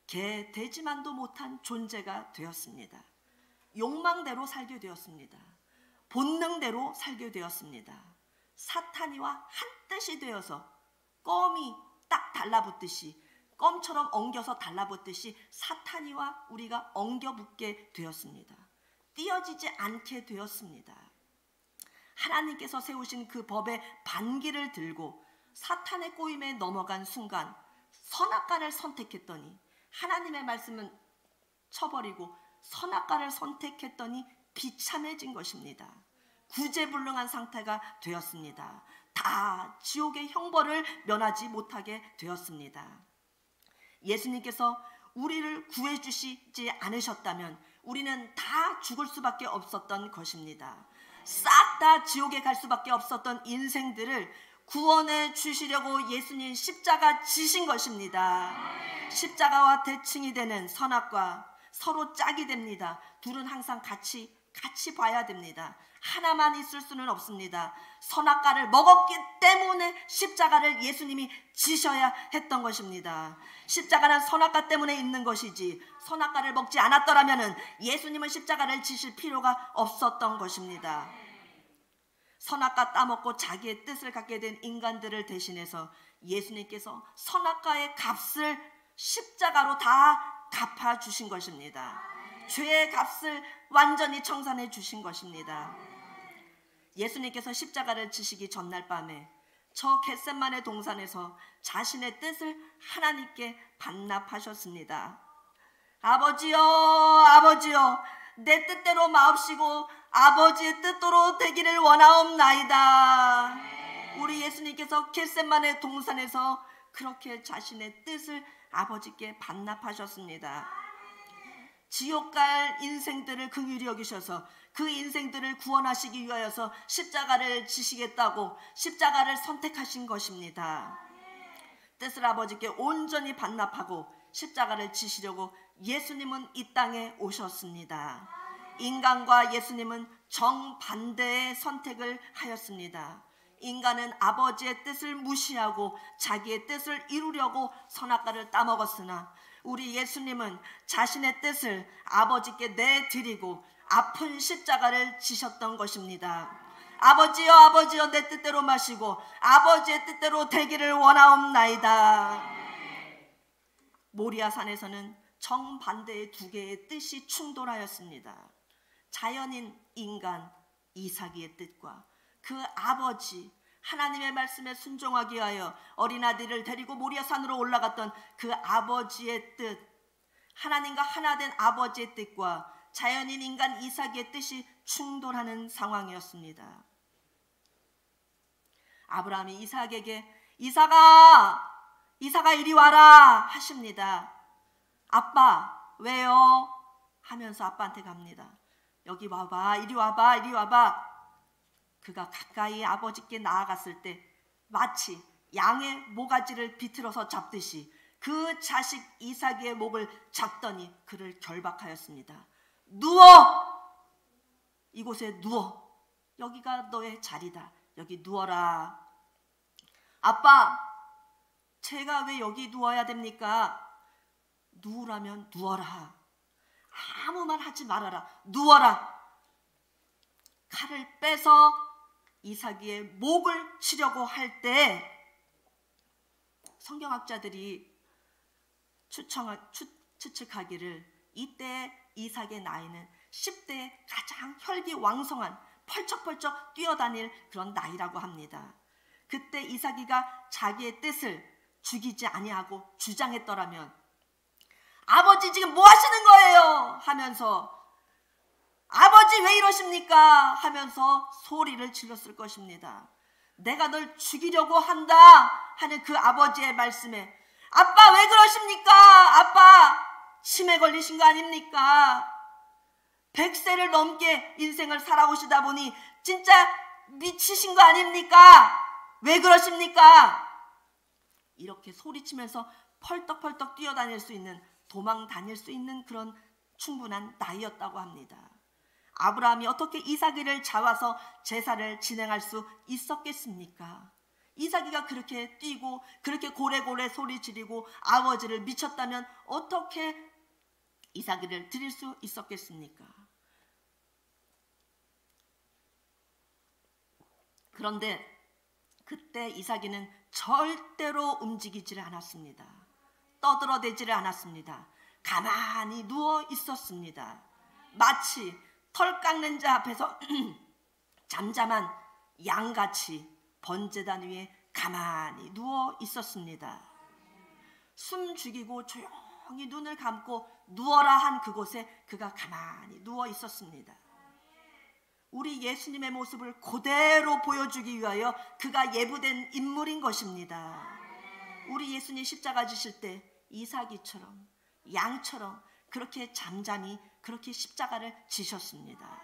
개되지만도 못한 존재가 되었습니다. 욕망대로 살게 되었습니다. 본능대로 살게 되었습니다. 사탄이와 한 뜻이 되어서 껌이 딱 달라붙듯이, 껌처럼 엉겨서 달라붙듯이 사탄이와 우리가 엉겨붙게 되었습니다. 띄어지지 않게 되었습니다. 하나님께서 세우신 그 법의 반기를 들고 사탄의 꼬임에 넘어간 순간 선악과를 선택했더니, 하나님의 말씀은 쳐버리고 선악과를 선택했더니 비참해진 것입니다. 구제불능한 상태가 되었습니다. 다 지옥의 형벌을 면하지 못하게 되었습니다. 예수님께서 우리를 구해주시지 않으셨다면 우리는 다 죽을 수밖에 없었던 것입니다. 싹 다 지옥에 갈 수밖에 없었던 인생들을 구원해 주시려고 예수님 십자가 지신 것입니다. 십자가와 대칭이 되는 선악과 서로 짝이 됩니다. 둘은 항상 같이 봐야 됩니다. 하나만 있을 수는 없습니다. 선악과를 먹었기 때문에 십자가를 예수님이 지셔야 했던 것입니다. 십자가는 선악과 때문에 있는 것이지 선악과를 먹지 않았더라면 예수님은 십자가를 지실 필요가 없었던 것입니다. 선악과 따먹고 자기의 뜻을 갖게 된 인간들을 대신해서 예수님께서 선악과의 값을 십자가로 다 갚아주신 것입니다. 죄의 값을 완전히 청산해 주신 것입니다. 예수님께서 십자가를 지시기 전날 밤에 저 겟세마네 동산에서 자신의 뜻을 하나님께 반납하셨습니다. 아버지여, 아버지여, 내 뜻대로 마옵시고 아버지의 뜻대로 되기를 원하옵나이다. 우리 예수님께서 겟세마네 동산에서 그렇게 자신의 뜻을 아버지께 반납하셨습니다. 지옥 갈 인생들을 긍휼히 여기셔서 그 인생들을 구원하시기 위하여서 십자가를 지시겠다고 십자가를 선택하신 것입니다. 뜻을 아버지께 온전히 반납하고 십자가를 지시려고 예수님은 이 땅에 오셨습니다. 인간과 예수님은 정반대의 선택을 하였습니다. 인간은 아버지의 뜻을 무시하고 자기의 뜻을 이루려고 선악과를 따먹었으나 우리 예수님은 자신의 뜻을 아버지께 내드리고 아픈 십자가를 지셨던 것입니다. 아버지여, 아버지여, 내 뜻대로 마시고 아버지의 뜻대로 되기를 원하옵나이다. 모리아산에서는 정반대의 두 개의 뜻이 충돌하였습니다. 자연인 인간 이삭의 뜻과 그 아버지 하나님의 말씀에 순종하기 위하여 어린아들을 데리고 모리아산으로 올라갔던 그 아버지의 뜻, 하나님과 하나 된 아버지의 뜻과 자연인 인간 이삭의 뜻이 충돌하는 상황이었습니다. 아브라함이 이삭에게 이삭아 이리 와라 하십니다. 아빠 왜요? 하면서 아빠한테 갑니다. 여기 와봐, 이리 와봐, 이리 와봐. 그가 가까이 아버지께 나아갔을 때 마치 양의 모가지를 비틀어서 잡듯이 그 자식 이삭의 목을 잡더니 그를 결박하였습니다. 누워! 이곳에 누워. 여기가 너의 자리다. 여기 누워라. 아빠, 제가 왜 여기 누워야 됩니까? 누우라면 누워라. 아무 말 하지 말아라. 누워라. 칼을 빼서 이삭의 목을 치려고 할 때 성경학자들이 추측하기를 이때 이삭의 나이는 10대의 가장 혈기왕성한 펄쩍펄쩍 뛰어다닐 그런 나이라고 합니다. 그때 이삭이가 자기의 뜻을 죽이지 아니하고 주장했더라면 아버지 지금 뭐 하시는 거예요? 하면서 아버지 왜 이러십니까? 하면서 소리를 질렀을 것입니다. 내가 널 죽이려고 한다 하는 그 아버지의 말씀에 아빠 왜 그러십니까? 아빠 치매 걸리신 거 아닙니까? 100세를 넘게 인생을 살아오시다 보니 진짜 미치신 거 아닙니까? 왜 그러십니까? 이렇게 소리치면서 펄떡펄떡 뛰어다닐 수 있는, 도망 다닐 수 있는 그런 충분한 나이였다고 합니다. 아브라함이 어떻게 이삭을 잡아서 제사를 진행할 수 있었겠습니까? 이삭이가 그렇게 뛰고 그렇게 고래고래 소리 지르고 아버지를 미쳤다면 어떻게 이삭을 드릴 수 있었겠습니까? 그런데 그때 이삭이는 절대로 움직이지를 않았습니다. 떠들어대지를 않았습니다. 가만히 누워 있었습니다. 마치 털 깎는 자 앞에서 잠잠한 양같이 번제단 위에 가만히 누워 있었습니다. 숨 죽이고 조용히 눈을 감고 누워라 한 그곳에 그가 가만히 누워 있었습니다. 우리 예수님의 모습을 그대로 보여주기 위하여 그가 예부된 인물인 것입니다. 우리 예수님 십자가 지실 때 이삭이처럼 양처럼 그렇게 잠잠히 그렇게 십자가를 지셨습니다.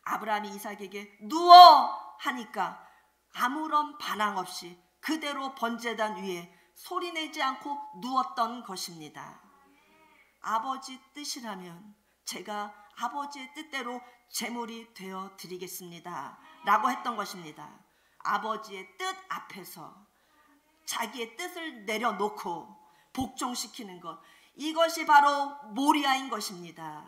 아브라함이 이삭에게 누워 하니까 아무런 반항 없이 그대로 번제단 위에 소리내지 않고 누웠던 것입니다. 아버지 뜻이라면 제가 아버지의 뜻대로 제물이 되어 드리겠습니다 라고 했던 것입니다. 아버지의 뜻 앞에서 자기의 뜻을 내려놓고 복종시키는 것, 이것이 바로 모리아인 것입니다.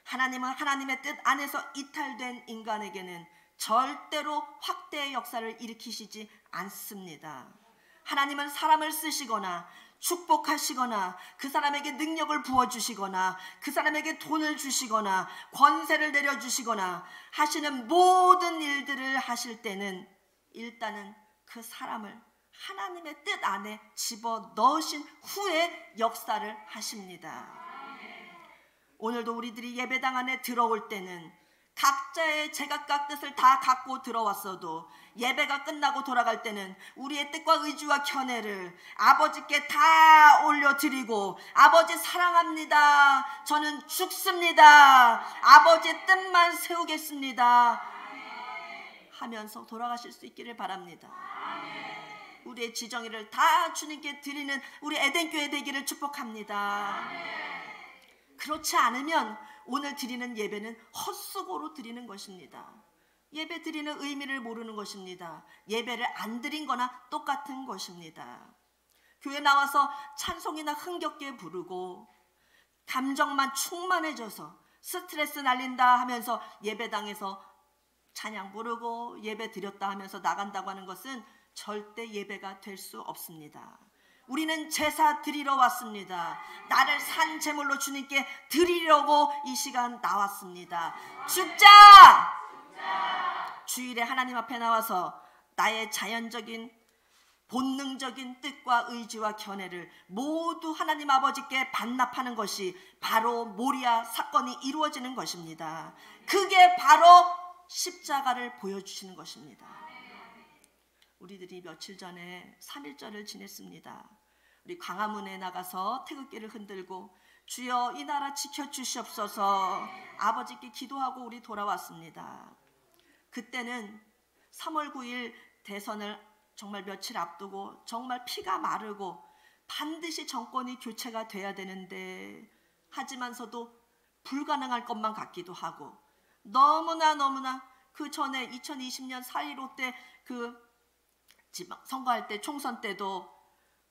하나님은 하나님의 뜻 안에서 이탈된 인간에게는 절대로 확대의 역사를 일으키시지 않습니다. 하나님은 사람을 쓰시거나 축복하시거나 그 사람에게 능력을 부어주시거나 그 사람에게 돈을 주시거나 권세를 내려주시거나 하시는 모든 일들을 하실 때는 일단은 그 사람을 하나님의 뜻 안에 집어넣으신 후에 역사를 하십니다. 오늘도 우리들이 예배당 안에 들어올 때는 각자의 제각각 뜻을 다 갖고 들어왔어도 예배가 끝나고 돌아갈 때는 우리의 뜻과 의지와 견해를 아버지께 다 올려드리고 아버지 사랑합니다. 저는 죽습니다. 아버지의 뜻만 세우겠습니다. 하면서 돌아가실 수 있기를 바랍니다. 우리의 지정의를 다 주님께 드리는 우리 에덴교회 되기를 축복합니다. 그렇지 않으면 오늘 드리는 예배는 헛수고로 드리는 것입니다. 예배 드리는 의미를 모르는 것입니다. 예배를 안 드린 거나 똑같은 것입니다. 교회 나와서 찬송이나 흥겹게 부르고 감정만 충만해져서 스트레스 날린다 하면서 예배당에서 찬양 부르고 예배 드렸다 하면서 나간다고 하는 것은 절대 예배가 될 수 없습니다. 우리는 제사 드리러 왔습니다. 나를 산 제물로 주님께 드리려고 이 시간 나왔습니다. 죽자! 주일에 하나님 앞에 나와서 나의 자연적인 본능적인 뜻과 의지와 견해를 모두 하나님 아버지께 반납하는 것이 바로 모리아 사건이 이루어지는 것입니다. 그게 바로 십자가를 보여주시는 것입니다. 우리들이 며칠 전에 3.1절을 지냈습니다. 우리 광화문에 나가서 태극기를 흔들고 주여 이 나라 지켜주시옵소서 아버지께 기도하고 우리 돌아왔습니다. 그때는 3월 9일 대선을 정말 며칠 앞두고 정말 피가 마르고 반드시 정권이 교체가 돼야 되는데 하지만서도 불가능할 것만 같기도 하고 너무나 그 전에 2020년 4.15 때 그 선거할 때 총선 때도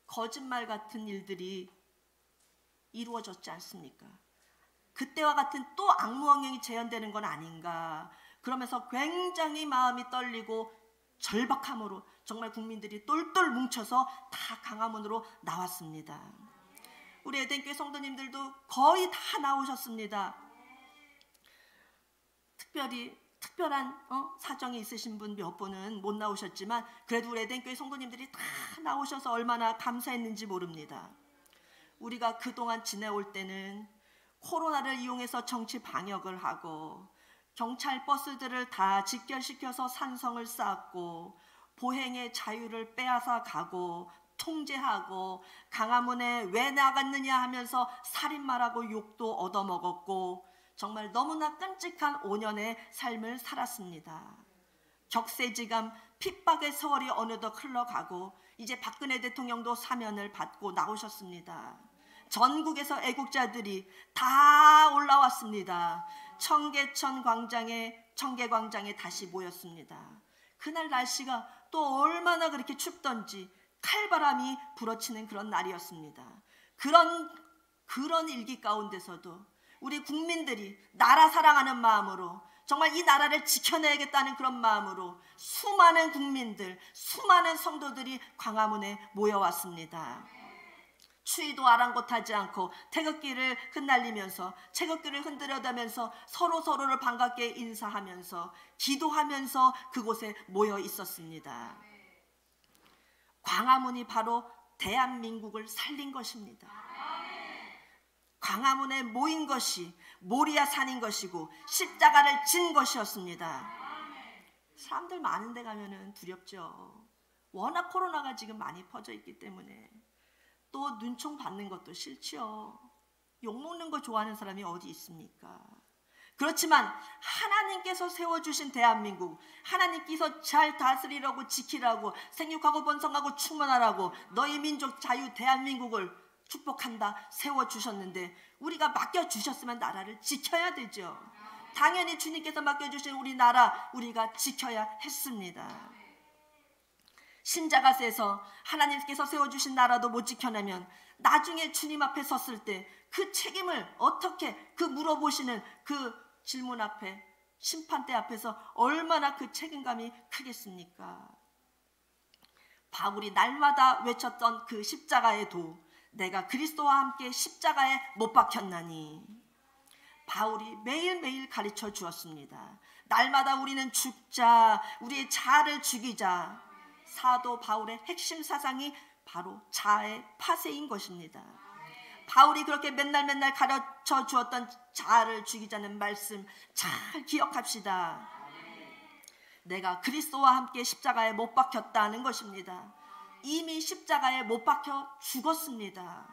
거짓말 같은 일들이 이루어졌지 않습니까? 그때와 같은 또 악무항영이 재현되는 건 아닌가 그러면서 굉장히 마음이 떨리고 절박함으로 정말 국민들이 똘똘 뭉쳐서 다 광화문으로 나왔습니다. 우리 에덴교회 성도님들도 거의 다 나오셨습니다. 특별한 사정이 있으신 분 몇 분은 못 나오셨지만 그래도 우리 에덴교회 성도님들이 다 나오셔서 얼마나 감사했는지 모릅니다. 우리가 그동안 지내올 때는 코로나를 이용해서 정치 방역을 하고 경찰 버스들을 다 직결시켜서 산성을 쌓았고 보행의 자유를 빼앗아 가고 통제하고 광화문에 왜 나갔느냐 하면서 살인마라고 욕도 얻어먹었고 정말 너무나 끔찍한 5년의 삶을 살았습니다. 격세지감, 핍박의 세월이 어느덧 흘러가고 이제 박근혜 대통령도 사면을 받고 나오셨습니다. 전국에서 애국자들이 다 올라왔습니다. 청계광장에 다시 모였습니다. 그날 날씨가 또 얼마나 그렇게 춥던지 칼바람이 불어치는 그런 날이었습니다. 그런 일기 가운데서도 우리 국민들이 나라 사랑하는 마음으로 정말 이 나라를 지켜내야겠다는 그런 마음으로 수많은 국민들, 수많은 성도들이 광화문에 모여왔습니다. 추위도 아랑곳하지 않고 태극기를 흩날리면서 태극기를 흔들어대면서 서로를 반갑게 인사하면서 기도하면서 그곳에 모여 있었습니다. 광화문이 바로 대한민국을 살린 것입니다. 광화문에 모인 것이 모리아 산인 것이고 십자가를 진 것이었습니다. 사람들 많은 데 가면은 두렵죠. 워낙 코로나가 지금 많이 퍼져 있기 때문에 또 눈총 받는 것도 싫죠. 욕먹는 거 좋아하는 사람이 어디 있습니까? 그렇지만 하나님께서 세워주신 대한민국, 하나님께서 잘 다스리라고 지키라고 생육하고 번성하고 충만하라고 너희 민족 자유 대한민국을 축복한다 세워주셨는데 우리가 맡겨주셨으면 나라를 지켜야 되죠. 당연히 주님께서 맡겨주신 우리 나라 우리가 지켜야 했습니다. 신자가 세서 하나님께서 세워주신 나라도 못 지켜내면 나중에 주님 앞에 섰을 때 그 책임을 어떻게 그 물어보시는 그 질문 앞에 심판대 앞에서 얼마나 그 책임감이 크겠습니까? 바울이 날마다 외쳤던 그 십자가의 도, 내가 그리스도와 함께 십자가에 못 박혔나니. 바울이 매일매일 가르쳐 주었습니다. 날마다 우리는 죽자, 우리의 자아를 죽이자. 사도 바울의 핵심 사상이 바로 자아의 파쇄인 것입니다. 바울이 그렇게 맨날 가르쳐 주었던 자아를 죽이자는 말씀 잘 기억합시다. 내가 그리스도와 함께 십자가에 못 박혔다는 것입니다. 이미 십자가에 못 박혀 죽었습니다.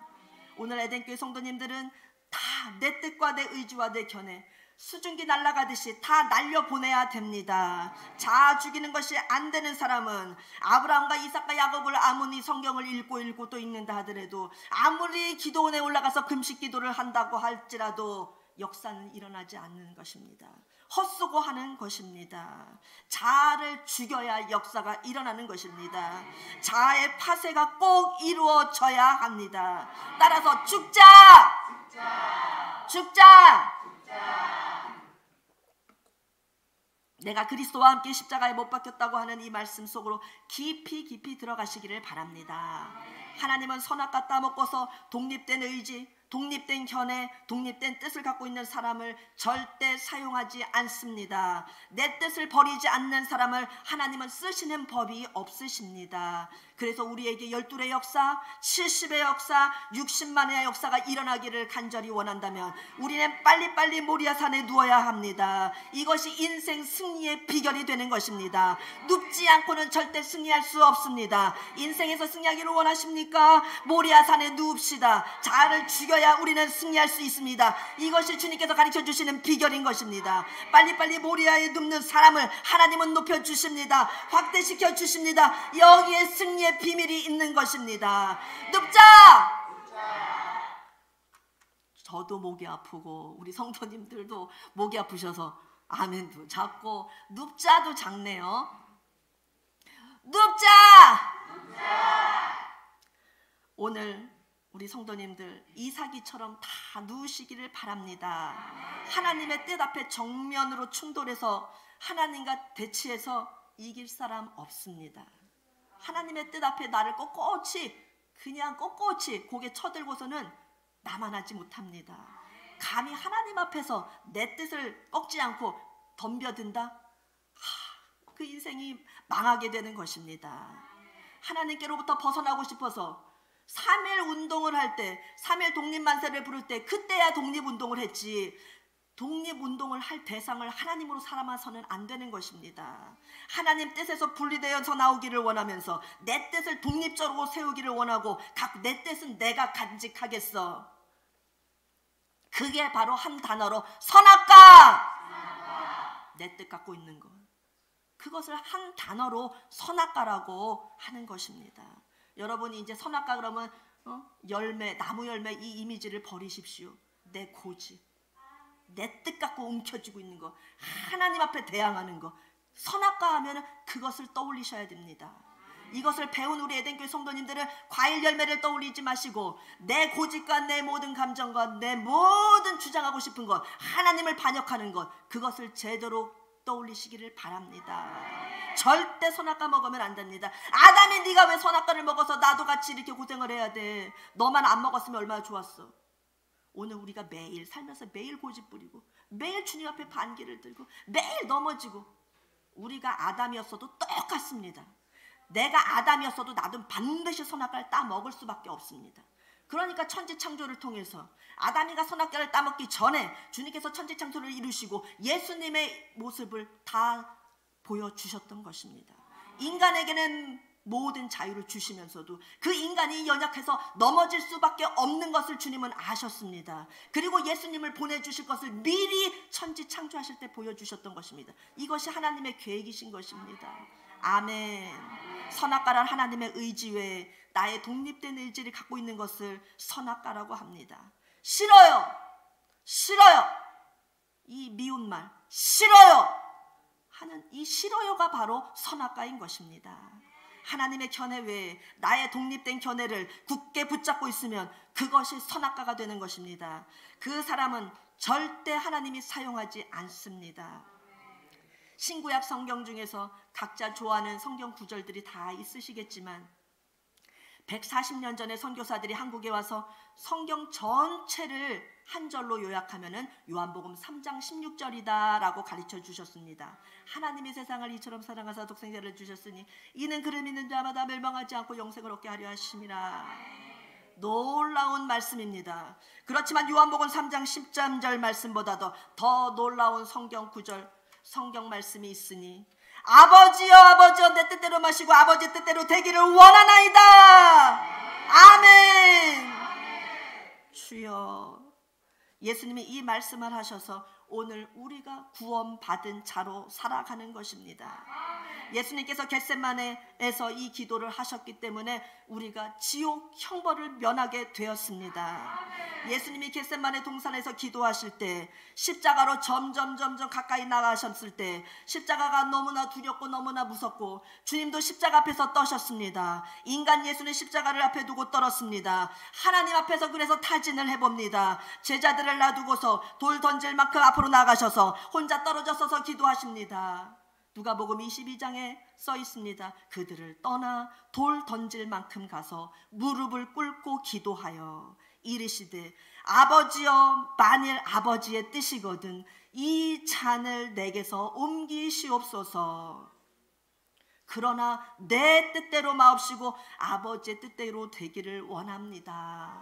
오늘 에덴교회 성도님들은 다 내 뜻과 내 의지와 내 견해 수증기 날아가듯이 다 날려보내야 됩니다. 자아 죽이는 것이 안 되는 사람은 아브라함과 이삭과 야곱을 아무리 성경을 읽고 또 읽는다 하더라도 아무리 기도원에 올라가서 금식 기도를 한다고 할지라도 역사는 일어나지 않는 것입니다. 헛수고하는 것입니다. 자아를 죽여야 역사가 일어나는 것입니다. 자아의 파쇄가 꼭 이루어져야 합니다. 따라서 죽자! 내가 그리스도와 함께 십자가에 못 박혔다고 하는 이 말씀 속으로 깊이 들어가시기를 바랍니다. 하나님은 선악과 따먹고서 독립된 의지, 독립된 견해, 독립된 뜻을 갖고 있는 사람을 절대 사용하지 않습니다. 내 뜻을 버리지 않는 사람을 하나님은 쓰시는 법이 없으십니다. 그래서 우리에게 12의 역사, 70의 역사, 60만의 역사가 일어나기를 간절히 원한다면 우리는 빨리빨리 모리아산에 누워야 합니다. 이것이 인생 승리의 비결이 되는 것입니다. 눕지 않고는 절대 승리할 수 없습니다. 인생에서 승리하기를 원하십니까? 모리아산에 누웁시다. 자아를 죽여야 우리는 승리할 수 있습니다. 이것이 주님께서 가르쳐 주시는 비결인 것입니다. 빨리빨리 모리아에 눕는 사람을 하나님은 높여 주십니다. 확대시켜 주십니다. 여기에 승리의 비밀이 있는 것입니다. 눕자! 저도 목이 아프고 우리 성도님들도 목이 아프셔서 아멘도 작고 눕자도 작네요. 눕자! 오늘 우리 성도님들 이삭이처럼 다 누우시기를 바랍니다. 하나님의 뜻 앞에 정면으로 충돌해서 하나님과 대치해서 이길 사람 없습니다. 하나님의 뜻 앞에 나를 꼿꼿이 고개 쳐들고서는 나만 하지 못합니다. 감히 하나님 앞에서 내 뜻을 꺾지 않고 덤벼든다? 그 인생이 망하게 되는 것입니다. 하나님께로부터 벗어나고 싶어서 3.1 운동을 할 때, 3.1 독립만세를 부를 때 그때야 독립운동을 했지. 독립운동을 할 대상을 하나님으로 삼아서는 안 되는 것입니다. 하나님 뜻에서 분리되어서 나오기를 원하면서 내 뜻을 독립적으로 세우기를 원하고 내 뜻은 내가 간직하겠어. 그게 바로 한 단어로 선악과! 내 뜻 갖고 있는 것. 그것을 한 단어로 선악과라고 하는 것입니다. 여러분이 이제 선악과 그러면 열매, 나무 열매 이 이미지를 버리십시오. 내 고집, 내 뜻 갖고 움켜쥐고 있는 거, 하나님 앞에 대항하는 거, 선악과 하면 그것을 떠올리셔야 됩니다. 이것을 배운 우리 에덴교회 성도님들은 과일 열매를 떠올리지 마시고 내 고집과 내 모든 감정과 내 모든 주장하고 싶은 것, 하나님을 반역하는 것, 그것을 제대로 떠올리시기를 바랍니다. 절대 선악과 먹으면 안 됩니다. 아담이 네가 왜 선악과를 먹어서 나도 같이 이렇게 고생을 해야 돼? 너만 안 먹었으면 얼마나 좋았어. 오늘 우리가 매일 살면서 매일 고집 부리고 매일 주님 앞에 반기를 들고 매일 넘어지고, 우리가 아담이었어도 똑같습니다. 내가 아담이었어도 나도 반드시 선악과를 따먹을 수밖에 없습니다. 그러니까 천지창조를 통해서 아담이가 선악과를 따먹기 전에 주님께서 천지창조를 이루시고 예수님의 모습을 다 보여주셨던 것입니다. 인간에게는 모든 자유를 주시면서도 그 인간이 연약해서 넘어질 수밖에 없는 것을 주님은 아셨습니다. 그리고 예수님을 보내주실 것을 미리 천지 창조하실 때 보여주셨던 것입니다. 이것이 하나님의 계획이신 것입니다. 아멘. 선악과란 하나님의 의지 외에 나의 독립된 의지를 갖고 있는 것을 선악과라고 합니다. 싫어요, 싫어요, 이 미운 말 싫어요 하는 이 싫어요가 바로 선악과인 것입니다. 하나님의 견해 외에 나의 독립된 견해를 굳게 붙잡고 있으면 그것이 선악과가 되는 것입니다. 그 사람은 절대 하나님이 사용하지 않습니다. 신구약 성경 중에서 각자 좋아하는 성경 구절들이 다 있으시겠지만 140년 전에 선교사들이 한국에 와서 성경 전체를 한 절로 요약하면은 요한복음 3장 16절이다 라고 가르쳐 주셨습니다. 하나님이 세상을 이처럼 사랑하사 독생자를 주셨으니 이는 그를 믿는 자마다 멸망하지 않고 영생을 얻게 하려 하심이라. 놀라운 말씀입니다. 그렇지만 요한복음 3장 13절 말씀보다도 더 놀라운 성경 구절, 성경 말씀이 있으니 아버지여 아버지여 내 뜻대로 마시고 아버지 뜻대로 되기를 원하나이다. 아멘. 주여, 예수님이 이 말씀을 하셔서 오늘 우리가 구원받은 자로 살아가는 것입니다. 예수님께서 겟세마네에서 이 기도를 하셨기 때문에 우리가 지옥 형벌을 면하게 되었습니다. 예수님이 겟세마네 동산에서 기도하실 때 십자가로 점점 가까이 나가셨을 때 십자가가 너무나 두렵고 너무나 무섭고 주님도 십자가 앞에서 떠셨습니다. 인간 예수는 십자가를 앞에 두고 떨었습니다. 하나님 앞에서 그래서 타진을 해봅니다. 제자들을 놔두고서 돌 던질 만큼 앞으로 나가셔서 혼자 떨어져 서서 기도하십니다. 누가복음 22장에 써 있습니다. 그들을 떠나 돌 던질 만큼 가서 무릎을 꿇고 기도하여 이르시되 아버지여 만일 아버지의 뜻이거든 이 잔을 내게서 옮기시옵소서. 그러나 내 뜻대로 마옵시고 아버지의 뜻대로 되기를 원합니다.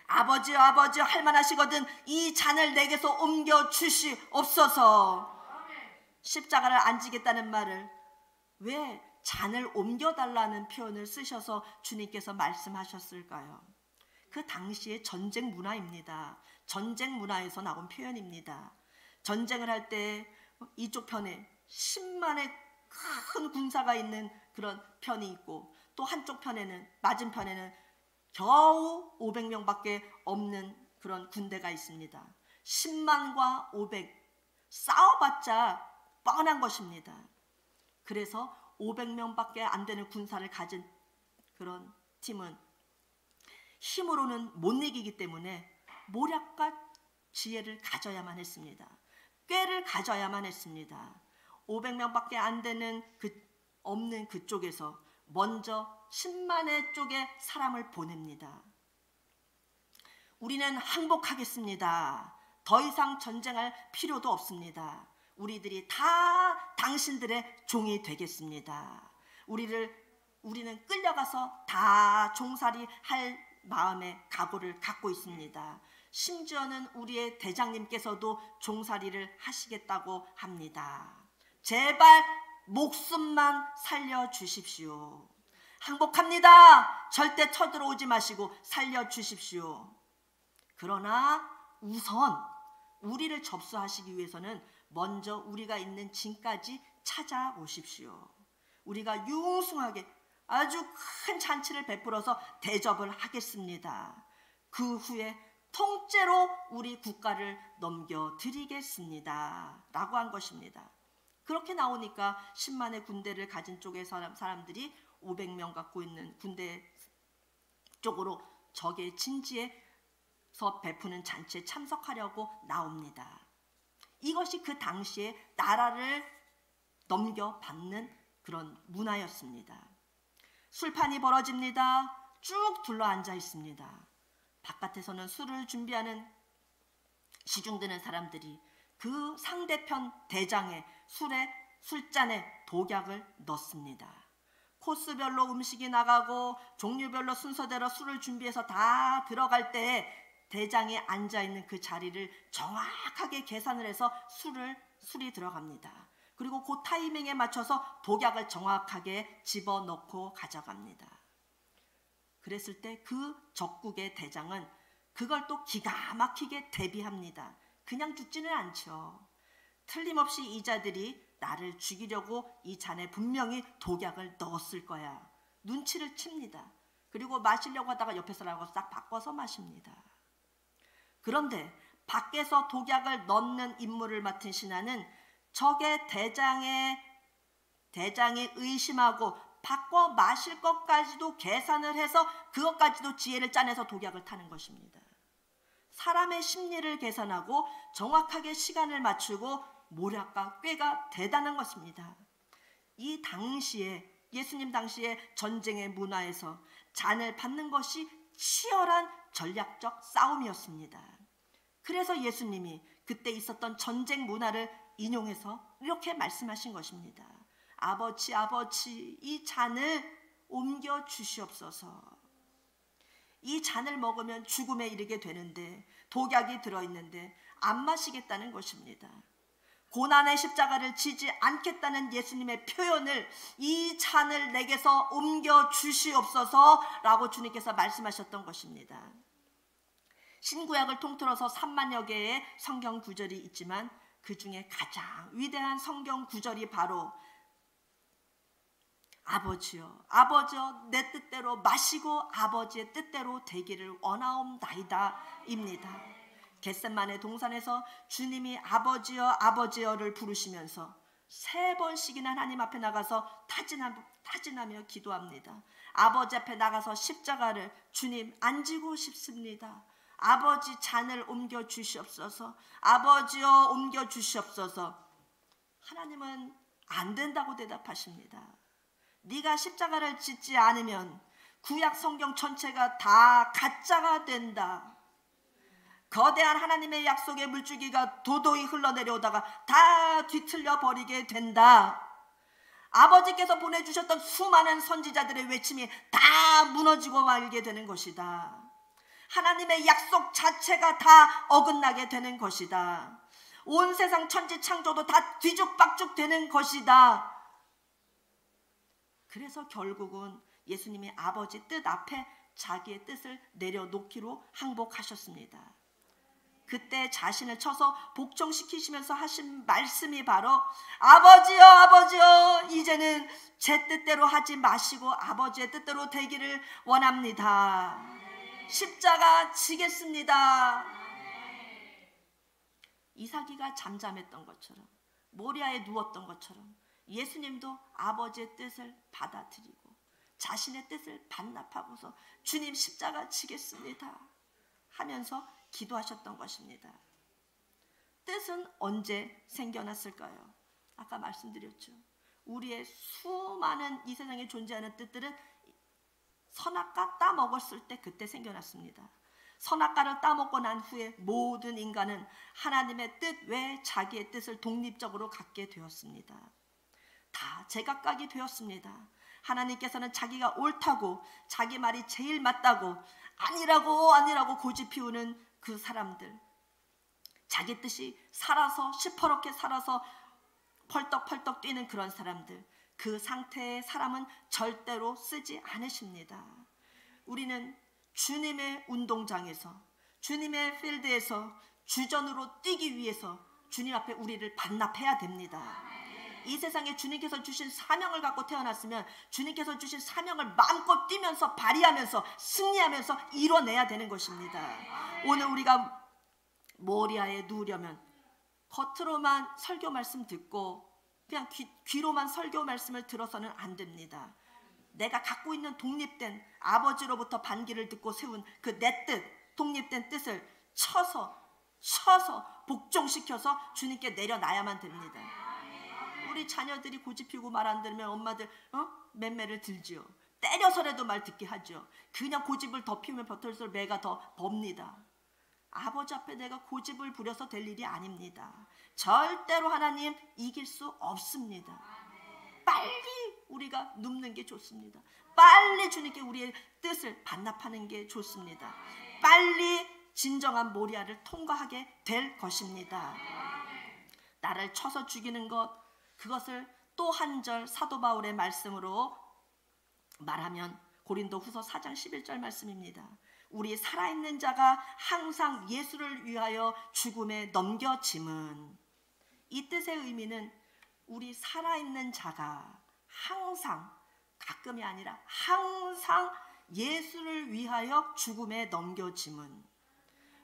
아버지여 아버지여 할만하시거든 이 잔을 내게서 옮겨 주시옵소서. 십자가를 안 지겠다는 말을 왜 잔을 옮겨달라는 표현을 쓰셔서 주님께서 말씀하셨을까요? 그 당시의 전쟁 문화입니다. 전쟁 문화에서 나온 표현입니다. 전쟁을 할 때 이쪽 편에 10만의 큰 군사가 있는 그런 편이 있고 또 한쪽 편에는 맞은편에는 겨우 500명밖에 없는 그런 군대가 있습니다. 10만과 500 싸워봤자 뻔한 것입니다. 그래서 500명밖에 안 되는 군사를 가진 그런 팀은 힘으로는 못 이기기 때문에 모략과 지혜를 가져야만 했습니다. 꾀를 가져야만 했습니다. 500명밖에 안 되는 없는 그쪽에서 먼저 10만의 쪽에 사람을 보냅니다. 우리는 항복하겠습니다. 더 이상 전쟁할 필요도 없습니다. 우리들이 다 당신들의 종이 되겠습니다. 우리는 끌려가서 다 종살이 할 마음의 각오를 갖고 있습니다. 심지어는 우리의 대장님께서도 종살이를 하시겠다고 합니다. 제발 목숨만 살려주십시오. 항복합니다. 절대 쳐들어오지 마시고 살려주십시오. 그러나 우선 우리를 접수하시기 위해서는 먼저 우리가 있는 진까지 찾아오십시오. 우리가 융숭하게 아주 큰 잔치를 베풀어서 대접을 하겠습니다. 그 후에 통째로 우리 국가를 넘겨드리겠습니다. 라고 한 것입니다. 그렇게 나오니까 10만의 군대를 가진 쪽의 사람들이 500명 갖고 있는 군대 쪽으로 적의 진지에서 베푸는 잔치에 참석하려고 나옵니다. 이것이 그 당시에 나라를 넘겨받는 그런 문화였습니다. 술판이 벌어집니다. 쭉 둘러앉아 있습니다. 바깥에서는 술을 준비하는 시중드는 사람들이 그 상대편 대장의 술잔에 독약을 넣습니다. 코스별로 음식이 나가고 종류별로 순서대로 술을 준비해서 다 들어갈 때에 대장이 앉아있는 그 자리를 정확하게 계산을 해서 술이 들어갑니다. 그리고 그 타이밍에 맞춰서 독약을 정확하게 집어넣고 가져갑니다. 그랬을 때 그 적국의 대장은 그걸 또 기가 막히게 대비합니다. 그냥 죽지는 않죠. 틀림없이 이 자들이 나를 죽이려고 이 잔에 분명히 독약을 넣었을 거야. 눈치를 칩니다. 그리고 마시려고 하다가 옆에 사람하고 싹 바꿔서 마십니다. 그런데 밖에서 독약을 넣는 임무를 맡은 신하는 적의 대장이 의심하고 바꿔 마실 것까지도 계산을 해서 그것까지도 지혜를 짜내서 독약을 타는 것입니다. 사람의 심리를 계산하고 정확하게 시간을 맞추고 모략과 꾀가 대단한 것입니다. 이 당시에 예수님 당시의 전쟁의 문화에서 잔을 받는 것이 치열한 전략적 싸움이었습니다. 그래서 예수님이 그때 있었던 전쟁 문화를 인용해서 이렇게 말씀하신 것입니다. 아버지, 아버지, 이 잔을 옮겨 주시옵소서. 이 잔을 먹으면 죽음에 이르게 되는데 독약이 들어있는데 안 마시겠다는 것입니다. 고난의 십자가를 지지 않겠다는 예수님의 표현을 이 잔을 내게서 옮겨 주시옵소서 라고 주님께서 말씀하셨던 것입니다. 신구약을 통틀어서 3만여 개의 성경 구절이 있지만 그 중에 가장 위대한 성경 구절이 바로 아버지여, 아버지여, 내 뜻대로 마시고 아버지의 뜻대로 되기를 원하옵나이다 입니다. 겟세마네 동산에서 주님이 아버지여, 아버지여를 부르시면서 3번씩이나 하나님 앞에 나가서 타진하며 기도합니다. 아버지 앞에 나가서 십자가를 주님 안 지고 싶습니다. 아버지 잔을 옮겨 주시옵소서. 아버지여 옮겨 주시옵소서. 하나님은 안 된다고 대답하십니다. 네가 십자가를 짓지 않으면 구약 성경 전체가 다 가짜가 된다. 거대한 하나님의 약속의 물줄기가 도도히 흘러내려오다가 다 뒤틀려 버리게 된다. 아버지께서 보내주셨던 수많은 선지자들의 외침이 다 무너지고 말게 되는 것이다. 하나님의 약속 자체가 다 어긋나게 되는 것이다. 온 세상 천지 창조도 다 뒤죽박죽 되는 것이다. 그래서 결국은 예수님이 아버지 뜻 앞에 자기의 뜻을 내려놓기로 항복하셨습니다. 그때 자신을 쳐서 복종시키시면서 하신 말씀이 바로 아버지여, 아버지여, 이제는 제 뜻대로 하지 마시고 아버지의 뜻대로 되기를 원합니다. 십자가 지겠습니다. 이삭이가 잠잠했던 것처럼, 모리아에 누웠던 것처럼 예수님도 아버지의 뜻을 받아들이고 자신의 뜻을 반납하고서 주님 십자가 지겠습니다 하면서 기도하셨던 것입니다. 뜻은 언제 생겨났을까요? 아까 말씀드렸죠. 우리의 수많은 이 세상에 존재하는 뜻들은 선악과 따먹었을 때 그때 생겨났습니다. 선악과를 따먹고 난 후에 모든 인간은 하나님의 뜻 외에 자기의 뜻을 독립적으로 갖게 되었습니다. 다 제각각이 되었습니다. 하나님께서는 자기가 옳다고 자기 말이 제일 맞다고 아니라고 고집 피우는 그 사람들, 자기 뜻이 살아서 시퍼렇게 살아서 펄떡펄떡 뛰는 그런 사람들, 그 상태의 사람은 절대로 쓰지 않으십니다. 우리는 주님의 운동장에서, 주님의 필드에서 주전으로 뛰기 위해서 주님 앞에 우리를 반납해야 됩니다. 이 세상에 주님께서 주신 사명을 갖고 태어났으면 주님께서 주신 사명을 마음껏 뛰면서 발휘하면서 승리하면서 이뤄내야 되는 것입니다. 오늘 우리가 모리아에 누우려면 겉으로만 설교 말씀 듣고 그냥 귀로만 설교 말씀을 들어서는 안 됩니다. 내가 갖고 있는 독립된 아버지로부터 반기를 듣고 세운 그 내 뜻, 독립된 뜻을 쳐서 복종시켜서 주님께 내려놔야만 됩니다. 우리 자녀들이 고집 피우고 말 안 들으면 엄마들 맴매를 들지요. 때려서라도 말 듣게 하죠. 그냥 고집을 더 피우면 버털수록 매가 더 법니다. 아버지 앞에 내가 고집을 부려서 될 일이 아닙니다. 절대로 하나님 이길 수 없습니다. 빨리 우리가 눕는 게 좋습니다. 빨리 주님께 우리의 뜻을 반납하는 게 좋습니다. 빨리 진정한 모리아를 통과하게 될 것입니다. 나를 쳐서 죽이는 것, 그것을 또 한 절 사도 바울의 말씀으로 말하면 고린도후서 4장 11절 말씀입니다. 우리 살아있는 자가 항상 예수를 위하여 죽음에 넘겨짐은, 이 뜻의 의미는 우리 살아있는 자가 항상, 가끔이 아니라 항상 예수를 위하여 죽음에 넘겨짐은,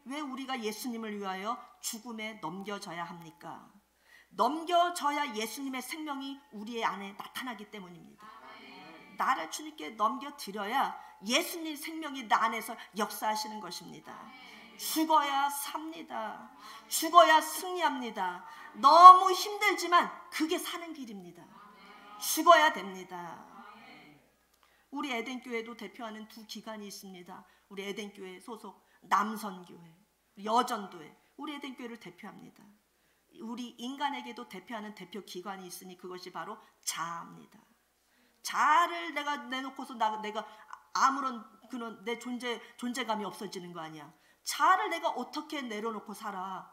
왜 우리가 예수님을 위하여 죽음에 넘겨져야 합니까? 넘겨져야 예수님의 생명이 우리의 안에 나타나기 때문입니다. 나를 주님께 넘겨드려야 예수님 생명이 나 안에서 역사하시는 것입니다. 죽어야 삽니다. 죽어야 승리합니다. 너무 힘들지만 그게 사는 길입니다. 죽어야 됩니다. 우리 에덴교회도 대표하는 두 기관이 있습니다. 우리 에덴교회 소속 남선교회, 여전도회, 우리 에덴교회를 대표합니다. 우리 인간에게도 대표하는 대표 기관이 있으니 그것이 바로 자아입니다. 자아를 내가 내놓고서 내가 아무런 그런 내 존재감이 없어지는 거 아니야. 자아를 내가 어떻게 내려놓고 살아?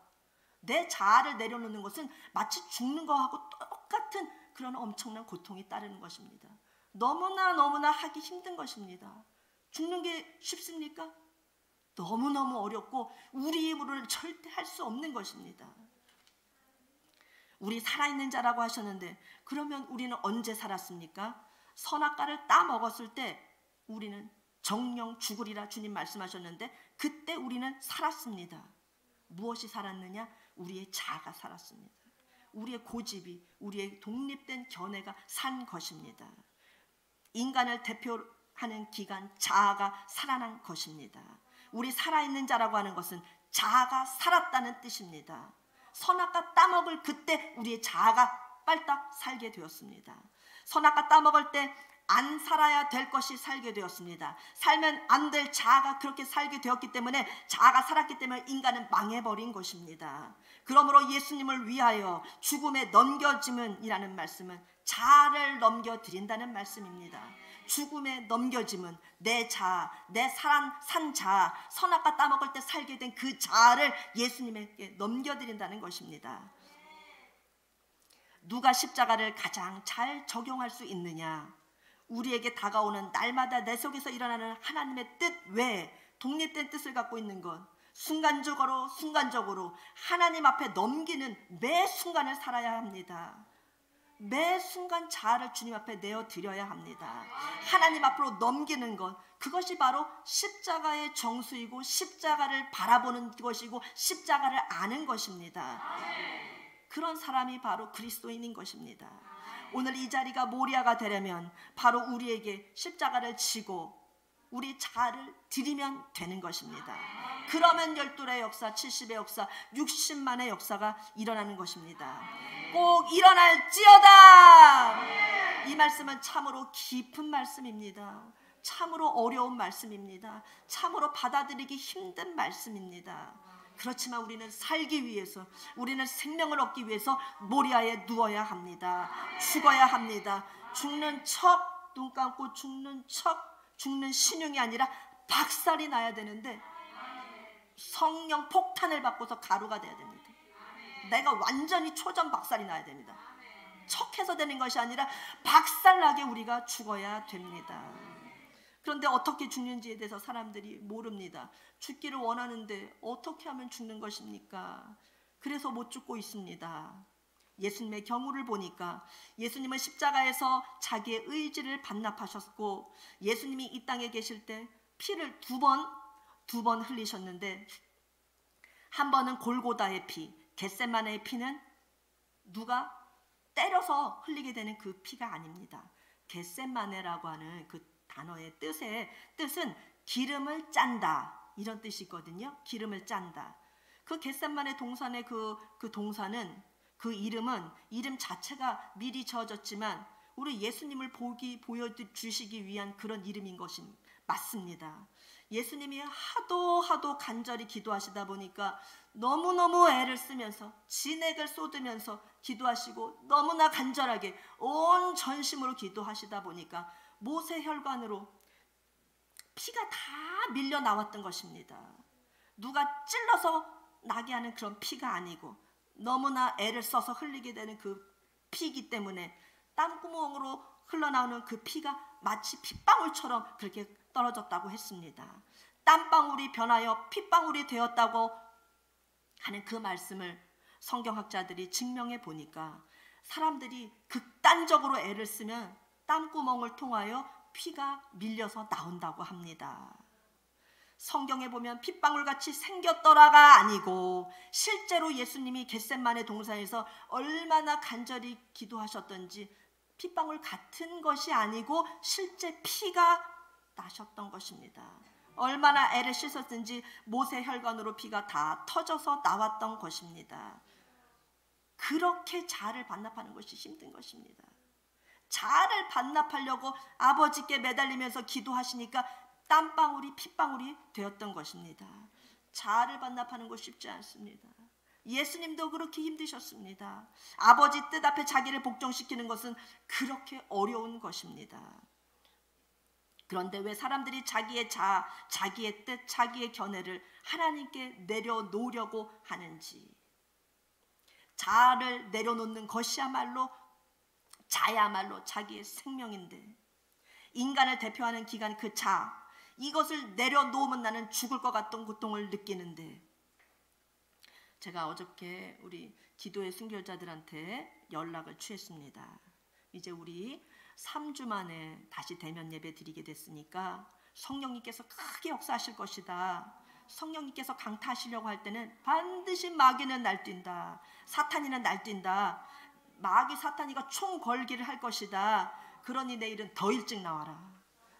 내 자아를 내려놓는 것은 마치 죽는 거하고 똑같은 그런 엄청난 고통이 따르는 것입니다. 너무나 하기 힘든 것입니다. 죽는 게 쉽습니까? 너무너무 어렵고 우리 입으로는 절대 할 수 없는 것입니다. 우리 살아있는 자라고 하셨는데 그러면 우리는 언제 살았습니까? 선악과를 따먹었을 때 우리는 정령 죽으리라 주님 말씀하셨는데 그때 우리는 살았습니다. 무엇이 살았느냐? 우리의 자아가 살았습니다. 우리의 고집이, 우리의 독립된 견해가 산 것입니다. 인간을 대표하는 기관 자아가 살아난 것입니다. 우리 살아있는 자라고 하는 것은 자아가 살았다는 뜻입니다. 선악과 따먹을 그때 우리의 자아가 빨딱 살게 되었습니다. 선악과 따먹을 때 안 살아야 될 것이 살게 되었습니다. 살면 안 될 자아가 그렇게 살게 되었기 때문에, 자아가 살았기 때문에 인간은 망해버린 것입니다. 그러므로 예수님을 위하여 죽음에 넘겨짐은 이라는 말씀은 자아를 넘겨드린다는 말씀입니다. 죽음에 넘겨짐은 내 자아, 내 산 자아, 선악과 따먹을 때 살게 된 그 자아를 예수님에게 넘겨드린다는 것입니다. 누가 십자가를 가장 잘 적용할 수 있느냐? 우리에게 다가오는 날마다 내 속에서 일어나는 하나님의 뜻 외에 독립된 뜻을 갖고 있는 것, 순간적으로 하나님 앞에 넘기는 매 순간을 살아야 합니다. 매 순간 자아를 주님 앞에 내어드려야 합니다. 하나님 앞으로 넘기는 것, 그것이 바로 십자가의 정수이고 십자가를 바라보는 것이고 십자가를 아는 것입니다. 그런 사람이 바로 그리스도인인 것입니다. 오늘 이 자리가 모리아가 되려면 바로 우리에게 십자가를 지고 우리 자아를 드리면 되는 것입니다. 그러면 12의 역사, 70의 역사, 60만의 역사가 일어나는 것입니다. 꼭 일어날지어다! 이 말씀은 참으로 깊은 말씀입니다. 참으로 어려운 말씀입니다. 참으로 받아들이기 힘든 말씀입니다. 그렇지만 우리는 살기 위해서, 우리는 생명을 얻기 위해서 모리아에 누워야 합니다. 죽어야 합니다. 죽는 척, 눈 감고 죽는 척, 죽는 신용이 아니라 박살이 나야 되는데 성령 폭탄을 받고서 가루가 돼야 됩니다. 내가 완전히 초전박살이 나야 됩니다. 척해서 되는 것이 아니라 박살나게 우리가 죽어야 됩니다. 그런데 어떻게 죽는지에 대해서 사람들이 모릅니다. 죽기를 원하는데 어떻게 하면 죽는 것입니까? 그래서 못 죽고 있습니다. 예수님의 경우를 보니까 예수님은 십자가에서 자기의 의지를 반납하셨고, 예수님이 이 땅에 계실 때 피를 두 번 흘리셨는데, 한 번은 골고다의 피, 겟세마네의 피는 누가 때려서 흘리게 되는 그 피가 아닙니다. 겟세마네라고 하는 그 단어의 뜻은 기름을 짠다, 이런 뜻이 있거든요. 기름을 짠다. 그 겟세마네 동산의 그 동산은, 그 이름 자체가 미리 지어졌지만 우리 예수님을 보여주시기 위한 그런 이름인 것이 맞습니다. 예수님이 하도 간절히 기도하시다 보니까 너무너무 애를 쓰면서 진액을 쏟으면서 기도하시고, 너무나 간절하게 온 전심으로 기도하시다 보니까 모세혈관으로 피가 다 밀려 나왔던 것입니다. 누가 찔러서 나게 하는 그런 피가 아니고 너무나 애를 써서 흘리게 되는 그 피이기 때문에 땀구멍으로 흘러나오는 그 피가 마치 핏방울처럼 그렇게 떨어졌다고 했습니다. 땀방울이 변하여 핏방울이 되었다고 하는 그 말씀을 성경학자들이 증명해 보니까, 사람들이 극단적으로 애를 쓰면 땀구멍을 통하여 피가 밀려서 나온다고 합니다. 성경에 보면 핏방울같이 생겼더라가 아니고, 실제로 예수님이 겟세마네 동산에서 얼마나 간절히 기도하셨던지 핏방울 같은 것이 아니고 실제 피가 나셨던 것입니다. 얼마나 애를 씻었든지 모세 혈관으로 피가 다 터져서 나왔던 것입니다. 그렇게 자아를 반납하는 것이 힘든 것입니다. 자아를 반납하려고 아버지께 매달리면서 기도하시니까 땀방울이 핏방울이 되었던 것입니다. 자아를 반납하는 것 쉽지 않습니다. 예수님도 그렇게 힘드셨습니다. 아버지 뜻 앞에 자기를 복종시키는 것은 그렇게 어려운 것입니다. 그런데 왜 사람들이 자기의 자아, 자기의 뜻, 자기의 견해를 하나님께 내려놓으려고 하는지. 자아를 내려놓는 것이야말로 자기의 생명인데, 인간을 대표하는 기관 그 자아, 이것을 내려놓으면 나는 죽을 것 같던 고통을 느끼는데, 제가 어저께 우리 기도의 순교자들한테 연락을 취했습니다. 이제 우리 3주 만에 다시 대면 예배 드리게 됐으니까 성령님께서 크게 역사하실 것이다. 성령님께서 강타하시려고 할 때는 반드시 마귀는 날뛴다. 사탄이는 날뛴다. 마귀 사탄이가 총 걸기를 할 것이다. 그러니 내일은 더 일찍 나와라.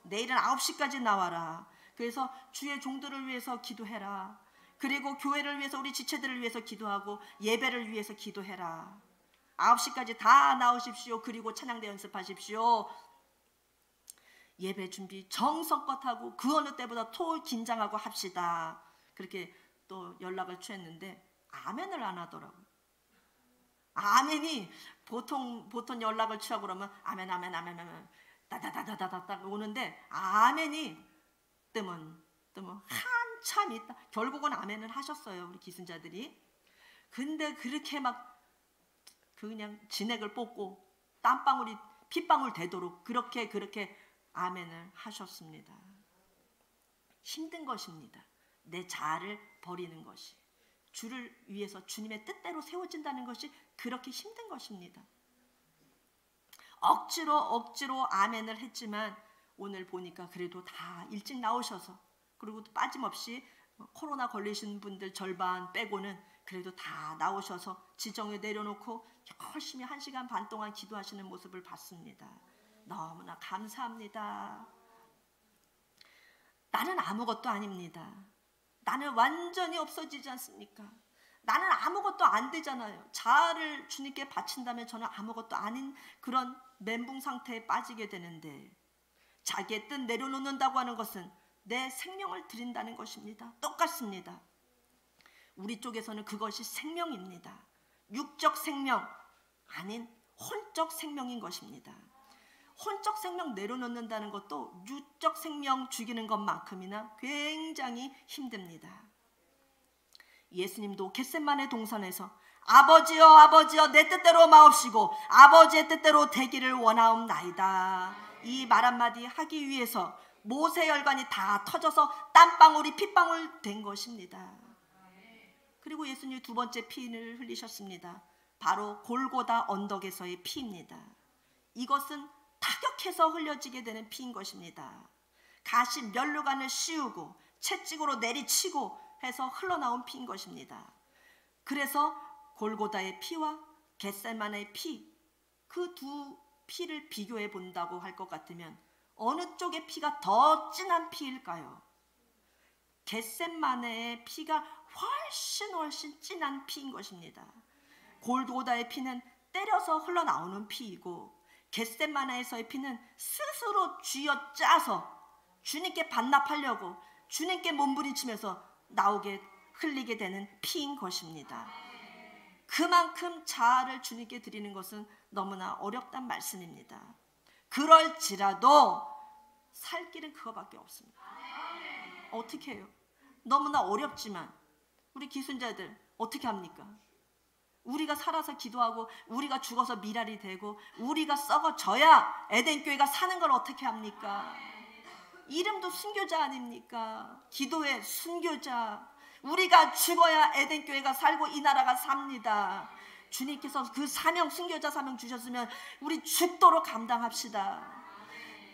내일은 9시까지 나와라. 그래서 주의 종들을 위해서 기도해라. 그리고 교회를 위해서, 우리 지체들을 위해서 기도하고 예배를 위해서 기도해라. 9시까지 다 나오십시오. 그리고 찬양대 연습하십시오. 예배 준비 정성껏 하고 그 어느 때보다 더 긴장하고 합시다. 그렇게 또 연락을 취했는데 아멘을 안 하더라고요. 아멘이 보통 연락을 취하고 그러면 아멘 따다다다다다 오는데, 아멘이 뜨면 한참 있다 결국은 아멘을 하셨어요, 우리 기순자들이. 근데 그렇게 막 그냥 진액을 뽑고 땀방울이 핏방울 되도록 그렇게 아멘을 하셨습니다. 힘든 것입니다. 내 자아를 버리는 것이, 주를 위해서 주님의 뜻대로 세워진다는 것이 그렇게 힘든 것입니다. 억지로 아멘을 했지만 오늘 보니까 그래도 다 일찍 나오셔서, 그리고 또 빠짐없이 코로나 걸리신 분들 절반 빼고는 그래도 다 나오셔서 지정에 내려놓고 열심히 1시간 반 동안 기도하시는 모습을 봤습니다. 너무나 감사합니다. 나는 아무것도 아닙니다. 나는 완전히 없어지지 않습니까? 나는 아무것도 안 되잖아요. 자아를 주님께 바친다면 저는 아무것도 아닌 그런 멘붕 상태에 빠지게 되는데, 자기의 뜻 내려놓는다고 하는 것은 내 생명을 드린다는 것입니다. 똑같습니다. 우리 쪽에서는 그것이 생명입니다. 육적 생명 아닌 혼적 생명인 것입니다. 혼적 생명 내려놓는다는 것도 육적 생명 죽이는 것만큼이나 굉장히 힘듭니다. 예수님도 겟셋마네 동산에서 아버지여 아버지여 내 뜻대로 마옵시고 아버지의 뜻대로 되기를 원하옵나이다. 이 말 한마디 하기 위해서 모세혈관이 다 터져서 땀방울이 핏방울 된 것입니다. 그리고 예수님이 두 번째 피를 흘리셨습니다. 바로 골고다 언덕에서의 피입니다. 이것은 타격해서 흘려지게 되는 피인 것입니다. 가시 면류관을 씌우고 채찍으로 내리치고 해서 흘러나온 피인 것입니다. 그래서 골고다의 피와 겟셀만의 피, 그 두 피를 비교해 본다고 할 것 같으면 어느 쪽의 피가 더 진한 피일까요? 겟셋마네의 피가 훨씬 진한 피인 것입니다. 골고다의 피는 때려서 흘러나오는 피이고 겟셋마네에서의 피는 스스로 쥐어짜서 주님께 반납하려고 주님께 몸부림치면서 나오게 흘리게 되는 피인 것입니다. 그만큼 자아를 주님께 드리는 것은 너무나 어렵단 말씀입니다. 그럴지라도 살 길은 그거밖에 없습니다. 어떻게 해요? 너무나 어렵지만 우리 기순자들 어떻게 합니까? 우리가 살아서 기도하고 우리가 죽어서 미랄이 되고 우리가 썩어져야 에덴교회가 사는 걸 어떻게 합니까? 이름도 순교자 아닙니까? 기도의 순교자. 우리가 죽어야 에덴교회가 살고 이 나라가 삽니다. 주님께서 그 사명, 순교자 사명 주셨으면 우리 죽도록 감당합시다.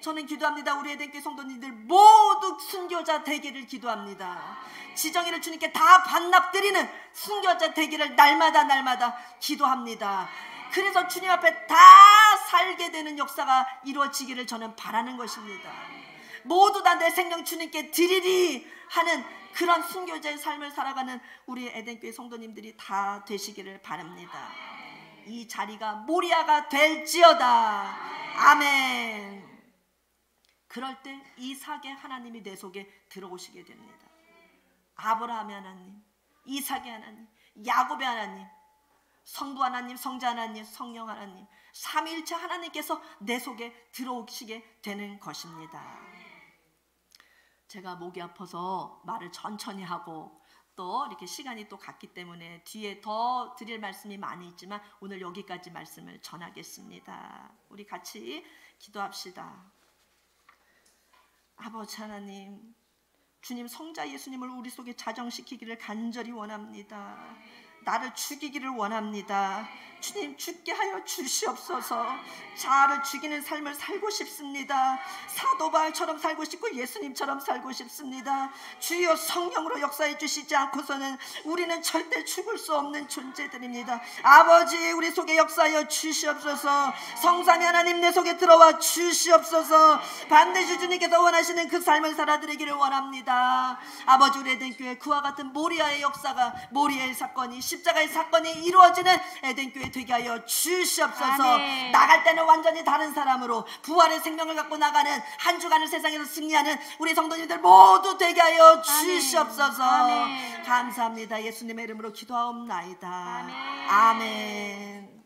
저는 기도합니다. 우리 에덴교회 성도님들 모두 순교자 되기를 기도합니다. 지정이를 주님께 다 반납드리는 순교자 되기를 날마다 기도합니다. 그래서 주님 앞에 다 살게 되는 역사가 이루어지기를 저는 바라는 것입니다. 모두 다 내 생명 주님께 드리리 하는 그런 순교자의 삶을 살아가는 우리 에덴교회 성도님들이 다 되시기를 바랍니다. 이 자리가 모리아가 될지어다. 아멘. 그럴 때 이삭의 하나님이 내 속에 들어오시게 됩니다. 아브라함의 하나님, 이삭의 하나님, 야곱의 하나님, 성부 하나님, 성자 하나님, 성령 하나님, 삼위일체 하나님께서 내 속에 들어오시게 되는 것입니다. 제가 목이 아파서 말을 천천히 하고 또 이렇게 시간이 또 갔기 때문에 뒤에 더 드릴 말씀이 많이 있지만 오늘 여기까지 말씀을 전하겠습니다. 우리 같이 기도합시다. 아버지 하나님, 주님 성자 예수님을 우리 속에 자정시키기를 간절히 원합니다. 나를 죽이기를 원합니다. 주님 죽게 하여 주시옵소서. 자아를 죽이는 삶을 살고 싶습니다. 사도 바울처럼 살고 싶고 예수님처럼 살고 싶습니다. 주여 성령으로 역사해 주시지 않고서는 우리는 절대 죽을 수 없는 존재들입니다. 아버지 우리 속에 역사하여 주시옵소서. 성삼위 하나님 내 속에 들어와 주시옵소서. 반드시 주님께서 원하시는 그 삶을 살아드리기를 원합니다. 아버지 우리 에덴교회 그와 같은 모리아의 역사가 모리아의 사건이 십자가의 사건이 이루어지는 에덴교회 되게 하여 주시옵소서. 아멘. 나갈 때는 완전히 다른 사람으로 부활의 생명을 갖고 나가는 한 주간을 세상에서 승리하는 우리 성도님들 모두 되게 하여 주시옵소서. 아멘. 감사합니다. 예수님의 이름으로 기도하옵나이다. 아멘. 아멘.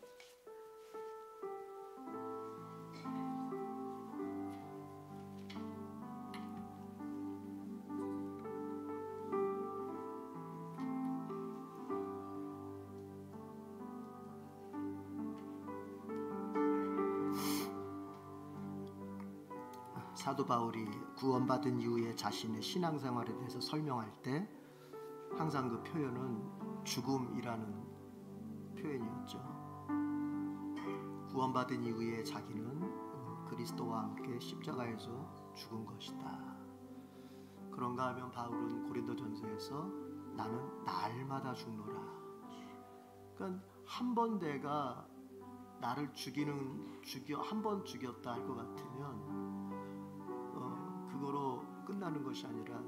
사도 바울이 구원받은 이후에 자신의 신앙생활에 대해서 설명할 때 항상 그 표현은 죽음이라는 표현이었죠. 구원받은 이후에 자기는 그리스도와 함께 십자가에서 죽은 것이다. 그런가 하면 바울은 고린도전서에서 나는 날마다 죽노라. 그러니까 한 번 내가 나를 한 번 죽였다 할 것 같으면 그거로 끝나는 것이 아니라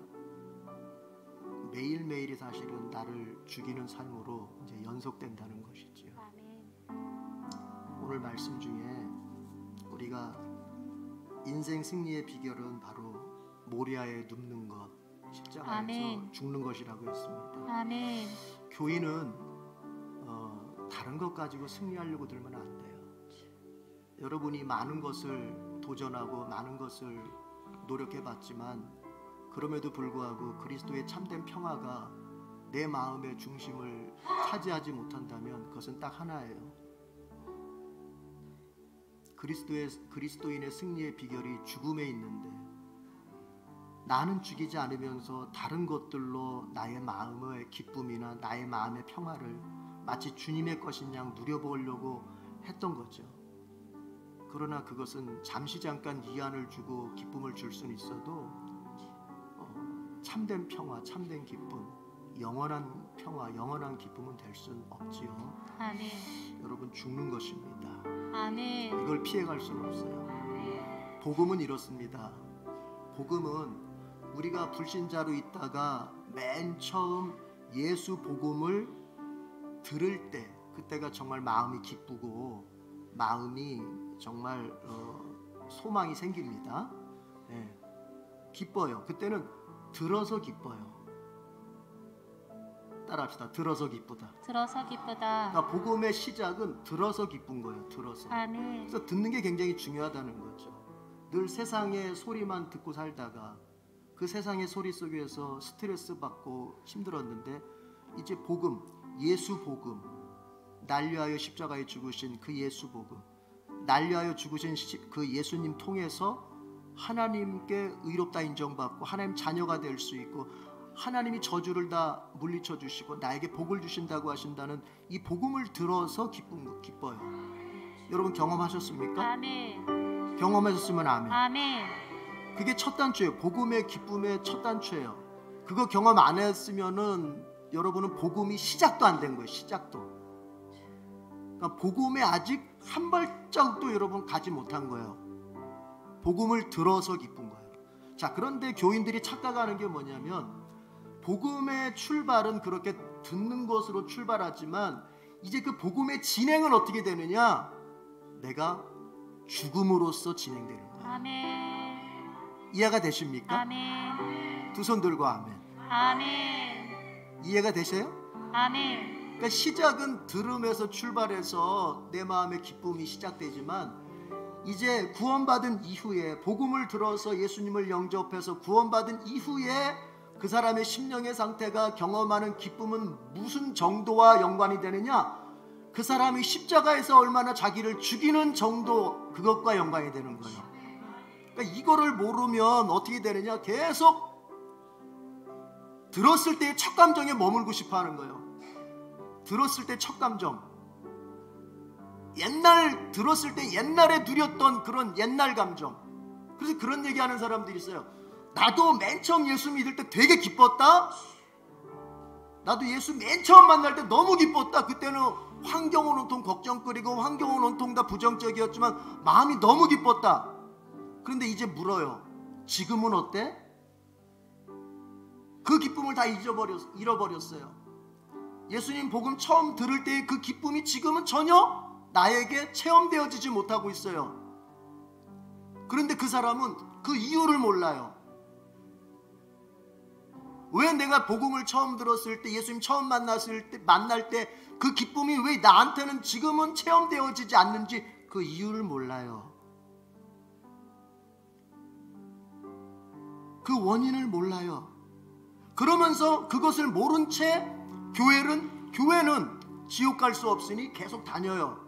매일매일이 사실은 나를 죽이는 삶으로 이제 연속된다는 것이지요. 오늘 말씀 중에 우리가 인생 승리의 비결은 바로 모리아에 눕는 것, 십자가에서 아멘. 죽는 것이라고 했습니다. 아멘. 교인은 다른 것 가지고 승리하려고 들면 안 돼요. 여러분이 많은 것을 도전하고 많은 것을 노력해봤지만 그럼에도 불구하고 그리스도의 참된 평화가 내 마음의 중심을 차지하지 못한다면 그것은 딱 하나예요. 그리스도인의 승리의 비결이 죽음에 있는데, 나는 죽이지 않으면서 다른 것들로 나의 마음의 기쁨이나 나의 마음의 평화를 마치 주님의 것인 양 누려보려고 했던 거죠. 그러나 그것은 잠시 잠깐 위안을 주고 기쁨을 줄 수는 있어도 참된 평화, 참된 기쁨, 영원한 평화, 영원한 기쁨은 될 수는 없지요. 아멘. 여러분, 죽는 것입니다. 아멘. 이걸 피해갈 수는 없어요. 복음은 이렇습니다. 복음은 우리가 불신자로 있다가 맨 처음 예수 복음을 들을 때, 그때가 정말 마음이 기쁘고 마음이 정말 소망이 생깁니다. 네. 기뻐요. 그때는 들어서 기뻐요. 따라합시다. 들어서 기쁘다. 들어서 기쁘다. 그러니까 복음의 시작은 들어서 기쁜 거예요. 들어서. 아멘. 그래서 듣는 게 굉장히 중요하다는 거죠. 늘 세상의 소리만 듣고 살다가 그 세상의 소리 속에서 스트레스 받고 힘들었는데, 이제 복음, 예수 복음, 날 위하여 십자가에 죽으신 그 예수 복음, 날 위하여 죽으신 그 예수님 통해서 하나님께 의롭다 인정받고 하나님 자녀가 될 수 있고, 하나님이 저주를 다 물리쳐 주시고 나에게 복을 주신다고 하신다는 이 복음을 들어서 기뻐요. 여러분, 경험하셨습니까? 아멘. 경험하셨으면 아멘. 아멘. 그게 첫 단추예요. 복음의 기쁨의 첫 단추예요. 그거 경험 안 했으면은 여러분은 복음이 시작도 안 된 거예요. 시작도. 그러니까 복음에 아직 한 발짝도 여러분 가지 못한 거예요. 복음을 들어서 기쁜 거예요. 자, 그런데 교인들이 착각하는 게 뭐냐면, 복음의 출발은 그렇게 듣는 것으로 출발하지만 이제 그 복음의 진행은 어떻게 되느냐? 내가 죽음으로써 진행되는 거예요. 아멘. 이해가 되십니까? 아멘. 두 손 들고 아멘. 아멘. 이해가 되세요? 아멘. 그러니까 시작은 들음에서 출발해서 내 마음의 기쁨이 시작되지만, 이제 구원받은 이후에, 복음을 들어서 예수님을 영접해서 구원받은 이후에 그 사람의 심령의 상태가 경험하는 기쁨은 무슨 정도와 연관이 되느냐? 그 사람이 십자가에서 얼마나 자기를 죽이는 정도, 그것과 연관이 되는 거예요. 그러니까 이거를 모르면 어떻게 되느냐? 계속 들었을 때의 첫 감정에 머물고 싶어 하는 거예요. 들었을 때 첫 감정, 들었을 때 옛날에 누렸던 그런 옛날 감정. 그래서 그런 얘기하는 사람들이 있어요. 나도 맨 처음 예수 믿을 때 되게 기뻤다. 나도 예수 맨 처음 만날 때 너무 기뻤다. 그때는 환경은 온통 걱정거리고 환경은 온통 다 부정적이었지만 마음이 너무 기뻤다. 그런데 이제 물어요. 지금은 어때? 그 기쁨을 다 잃어버렸어요. 예수님 복음 처음 들을 때의 그 기쁨이 지금은 전혀 나에게 체험되어지지 못하고 있어요. 그런데 그 사람은 그 이유를 몰라요. 왜 내가 복음을 처음 들었을 때, 예수님 처음 만날 때 그 기쁨이 왜 나한테는 지금은 체험되어지지 않는지 그 이유를 몰라요. 그 원인을 몰라요. 그러면서 그것을 모른 채 교회는 지옥 갈 수 없으니 계속 다녀요.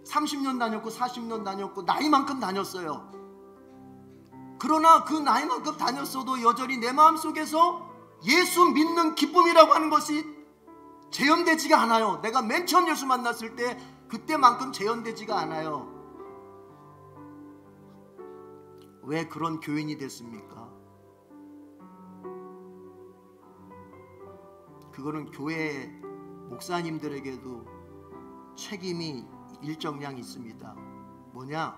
30년 다녔고 40년 다녔고 나이만큼 다녔어요. 그러나 그 나이만큼 다녔어도 여전히 내 마음속에서 예수 믿는 기쁨이라고 하는 것이 재현되지가 않아요. 내가 맨 처음 예수 만났을 때 그때만큼 재현되지가 않아요. 왜 그런 교인이 됐습니까? 그거는 교회 목사님들에게도 책임이 일정량 있습니다. 뭐냐?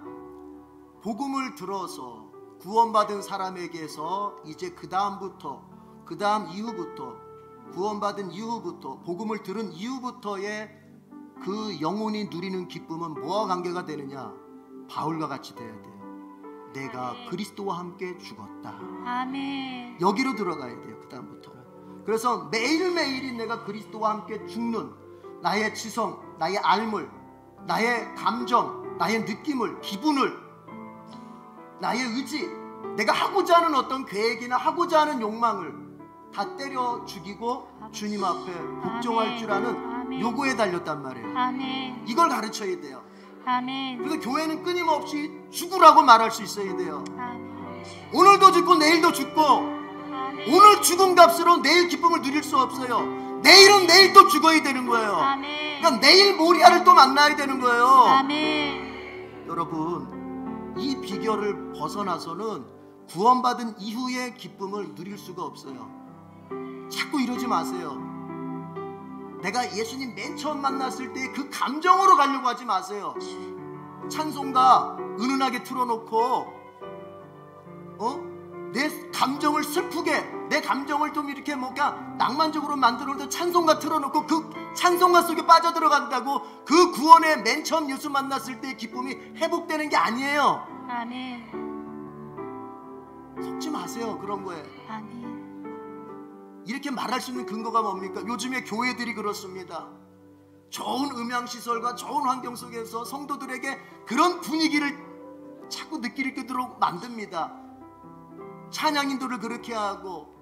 복음을 들어서 구원받은 사람에게서 이제 그 다음 이후부터 구원받은 이후부터 복음을 들은 이후부터의 그 영혼이 누리는 기쁨은 뭐와 관계가 되느냐? 바울과 같이 돼야 돼요. 내가 아멘. 그리스도와 함께 죽었다. 아멘. 여기로 들어가야 돼요. 그 다음부터는. 그래서 매일매일이 내가 그리스도와 함께 죽는 나의 지성, 나의 알물, 나의 감정, 나의 느낌을, 기분을, 나의 의지, 내가 하고자 하는 어떤 계획이나 하고자 하는 욕망을 다 때려 죽이고 주님 앞에 복종할 줄 아는 아멘. 요구에 달렸단 말이에요. 아멘. 이걸 가르쳐야 돼요. 아멘. 그래서 교회는 끊임없이 죽으라고 말할 수 있어야 돼요. 아멘. 오늘도 죽고 내일도 죽고, 아멘. 오늘 죽은 값으로 내일 기쁨을 누릴 수 없어요. 내일은 내일 또 죽어야 되는 거예요. 아멘. 그러니까 내일 모리아를 또 만나야 되는 거예요. 아멘. 여러분, 이 비결을 벗어나서는 구원받은 이후의 기쁨을 누릴 수가 없어요. 자꾸 이러지 마세요. 내가 예수님 맨 처음 만났을 때 그 감정으로 가려고 하지 마세요. 찬송가 은은하게 틀어놓고 내 감정을 슬프게, 내 감정을 좀 이렇게 뭔가 낭만적으로 만들어놓고 찬송가 틀어놓고 그 찬송가 속에 빠져들어간다고 그 구원의 맨 처음 예수 만났을 때의 기쁨이 회복되는 게 아니에요. 아멘. 속지 마세요. 그런 거에 아멘. 이렇게 말할 수 있는 근거가 뭡니까? 요즘에 교회들이 그렇습니다. 좋은 음향시설과 좋은 환경 속에서 성도들에게 그런 분위기를 자꾸 느끼도록 만듭니다. 찬양인도를 그렇게 하고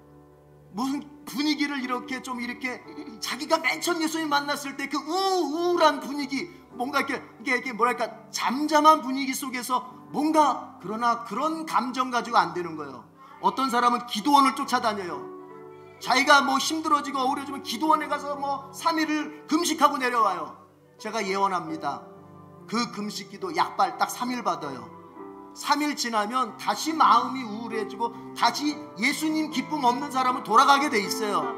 무슨 분위기를 이렇게 좀 이렇게 자기가 맨 처음 예수님 만났을 때 그 우울한 분위기, 뭔가 이렇게 뭐랄까 잠잠한 분위기 속에서 뭔가, 그러나 그런 감정 가지고 안 되는 거예요. 어떤 사람은 기도원을 쫓아다녀요. 자기가 뭐 힘들어지고 어우러지면 기도원에 가서 뭐 3일을 금식하고 내려와요. 제가 예언합니다. 그 금식기도 약발 딱 3일 받아요. 3일 지나면 다시 마음이 우울해지고 다시 예수님 기쁨 없는 사람은 돌아가게 돼 있어요.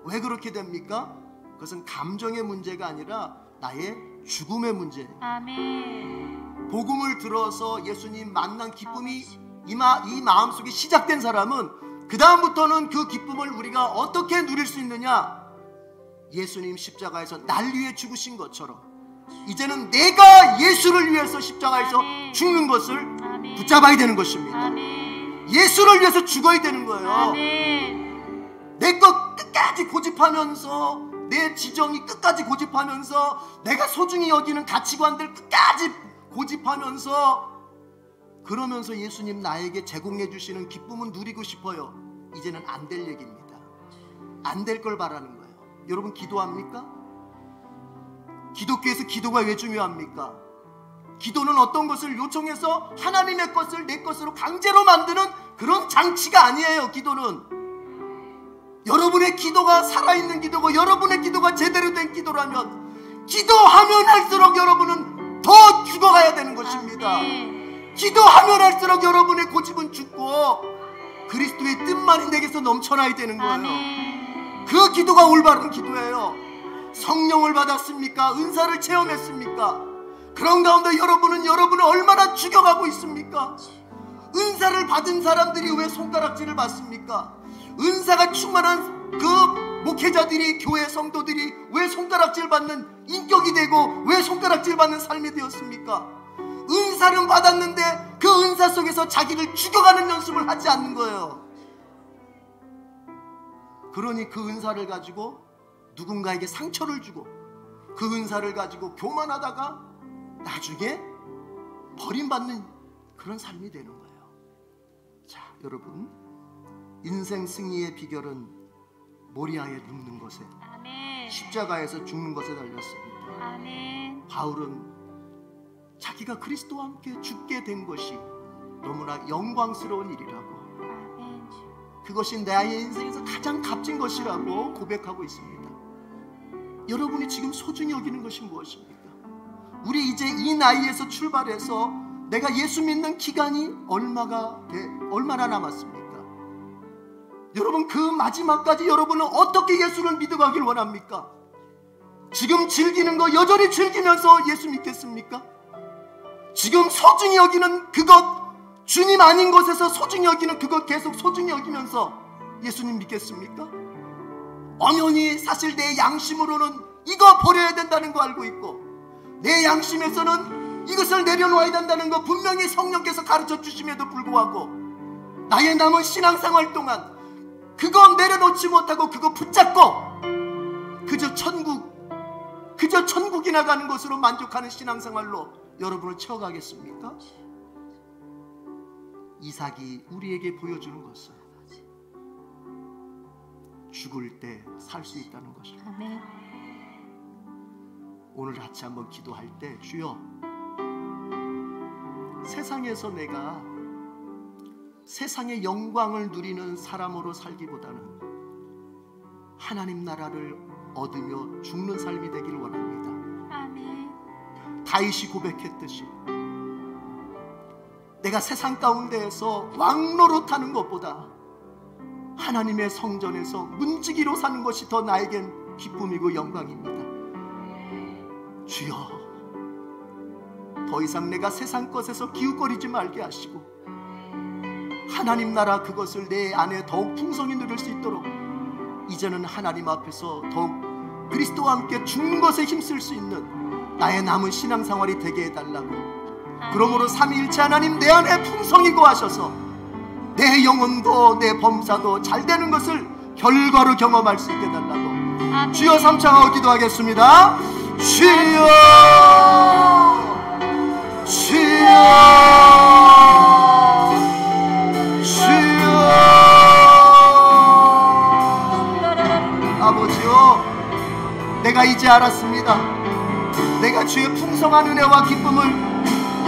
왜 그렇게 됩니까? 그것은 감정의 문제가 아니라 나의 죽음의 문제예요. 아멘. 복음을 들어서 예수님 만난 기쁨이 이 마음속에 시작된 사람은 그 다음부터는 그 기쁨을 우리가 어떻게 누릴 수 있느냐? 예수님 십자가에서 날 위해 죽으신 것처럼 이제는 내가 예수를 위해서 십자가에서 아멘. 죽는 것을 아멘. 붙잡아야 되는 것입니다. 아멘. 예수를 위해서 죽어야 되는 거예요. 아멘. 내 것 끝까지 고집하면서, 내 지정이 끝까지 고집하면서, 내가 소중히 여기는 가치관들 끝까지 고집하면서, 그러면서 예수님 나에게 제공해 주시는 기쁨은 누리고 싶어요. 이제는 안 될 얘기입니다. 안 될 걸 바라는 거예요. 여러분 기도합니까? 기독교에서 기도가 왜 중요합니까? 기도는 어떤 것을 요청해서 하나님의 것을 내 것으로 강제로 만드는 그런 장치가 아니에요. 기도는 여러분의 기도가 살아있는 기도고 여러분의 기도가 제대로 된 기도라면 기도하면 할수록 여러분은 더 죽어가야 되는 것입니다. 아멘. 기도하면 할수록 여러분의 고집은 죽고 그리스도의 뜻만이 내게서 넘쳐나야 되는 거예요. 아멘. 그 기도가 올바른 기도예요. 성령을 받았습니까? 은사를 체험했습니까? 그런 가운데 여러분은 여러분을 얼마나 죽여가고 있습니까? 은사를 받은 사람들이 왜 손가락질을 받습니까? 은사가 충만한 그 목회자들이, 교회 성도들이 왜 손가락질 받는 인격이 되고 왜 손가락질 받는 삶이 되었습니까? 은사는 받았는데 그 은사 속에서 자기를 죽여가는 연습을 하지 않는 거예요. 그러니 그 은사를 가지고 누군가에게 상처를 주고 그 은사를 가지고 교만하다가 나중에 버림받는 그런 삶이 되는 거예요. 자, 여러분, 인생 승리의 비결은 모리아에 눕는 것에, 아멘. 십자가에서 죽는 것에 달렸습니다. 아멘. 바울은 자기가 그리스도와 함께 죽게 된 것이 너무나 영광스러운 일이라고, 아멘. 그것이 나의 인생에서 가장 값진 것이라고 고백하고 있습니다. 여러분이 지금 소중히 여기는 것이 무엇입니까? 우리 이제 이 나이에서 출발해서 내가 예수 믿는 기간이 얼마나 남았습니까? 여러분, 그 마지막까지 여러분은 어떻게 예수를 믿어가길 원합니까? 지금 즐기는 거 여전히 즐기면서 예수 믿겠습니까? 지금 소중히 여기는 그것, 주님 아닌 곳에서 소중히 여기는 그것 계속 소중히 여기면서 예수님 믿겠습니까? 엄연히 사실 내 양심으로는 이거 버려야 된다는 거 알고 있고, 내 양심에서는 이것을 내려놓아야 된다는 거 분명히 성령께서 가르쳐 주심에도 불구하고 나의 남은 신앙생활 동안 그거 내려놓지 못하고 그거 붙잡고 그저 천국이나 가는 것으로 만족하는 신앙생활로 여러분을 채워가겠습니까? 이삭이 우리에게 보여주는 것은 죽을 때 살 수 있다는 것입니다. 아멘. 오늘 같이 한번 기도할 때 주여, 세상에서 내가 세상의 영광을 누리는 사람으로 살기보다는 하나님 나라를 얻으며 죽는 삶이 되기를 원합니다. 아멘. 다윗이 고백했듯이 내가 세상 가운데에서 왕노릇하는 것보다 하나님의 성전에서 문지기로 사는 것이 더 나에겐 기쁨이고 영광입니다. 주여, 더 이상 내가 세상 것에서 기웃거리지 말게 하시고 하나님 나라 그것을 내 안에 더욱 풍성히 누릴 수 있도록 이제는 하나님 앞에서 더욱 그리스도와 함께 죽는 것에 힘쓸 수 있는 나의 남은 신앙생활이 되게 해달라고. 그러므로 삼위일체 하나님 내 안에 풍성히 거하셔서 내 영혼도 내 범사도 잘되는 것을 결과로 경험할 수 있게 해달라고. 아멘. 주여 삼창하고 기도하겠습니다. 주여, 주여, 주여. 아버지요, 내가 이제 알았습니다. 내가 주의 풍성한 은혜와 기쁨을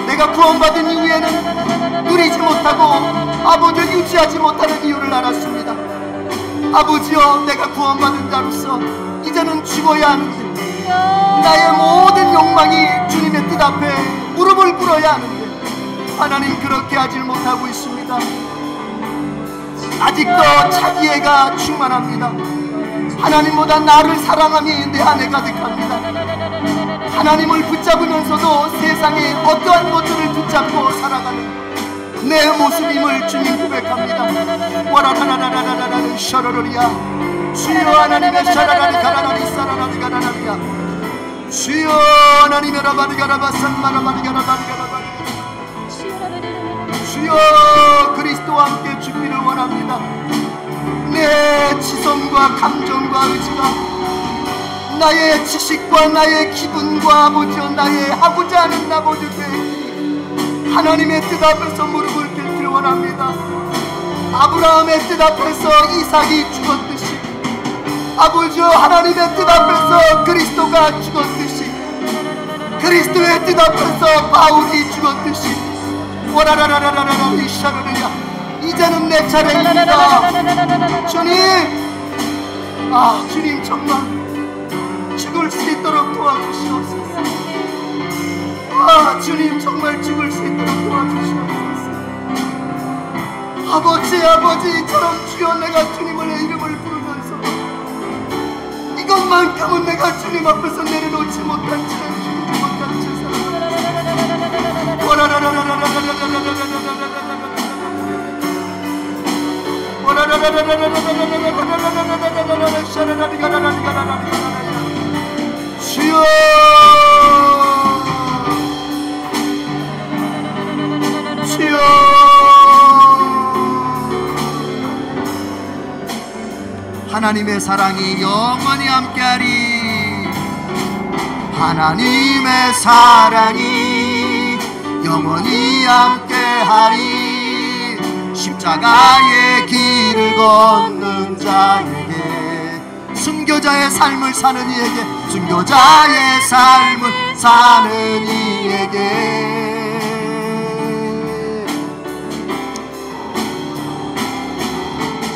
내가 구원받은 이후에는 누리지 못하고 아버지를 유지하지 못하는 이유를 알았습니다. 아버지여, 내가 구원받은 자로서 이제는 죽어야 하는데 나의 모든 욕망이 주님의 뜻 앞에 무릎을 꿇어야 하는데 하나님 그렇게 하질 못하고 있습니다. 아직도 자기애가 충만합니다. 하나님보다 나를 사랑함이 내 안에 가득합니다. 하나님을 붙잡으면서도 세상의 어떠한 것들을 붙잡고 살아가는 내 모습임을 주님 고백합니다. 와라라라라라라라는 셔러러리야. 주여 하나님의 셔라라리 가라라리 사라라리 가라라리야. 주여 하나님의 라바리가라바 산마라바리가라바리가라바리. 주여 그리스도와 함께 죽기를 원합니다. 내 지성과 감정과 의지가 나의 지식과 나의 기분과 아버지여 나의 하고자 하는 아버지 되니 하나님의 뜻 앞에서 무릎을 꿇기를 원합니다. 아브라함의 뜻 앞에서 이삭이 죽었듯이 아버지여 하나님의 뜻 앞에서 그리스도가 죽었듯이 그리스도의 뜻 앞에서 바울이 죽었듯이 와라라라라라라 이샤르르야. 이제는 내 차례입니다. 주님, 주님 정말 죽을 수 있도록 도와주시옵소서. 주님 정말 죽을 수 있도록 도와주시옵소서. 아버지처럼 주여 내가 주님의 이름을 부르면서 이것만큼은 내가 주님 앞에서 내려놓지 못한 채 죽지 못한 채 주여 주여 하나님의 사랑이 영원히 함께하리. 하나님의 사랑이 영원히 함께하리. 십자가의 길을 걷는 자에게 순교자의 삶을 사는 이에게 순교자의 삶을 사는 이에게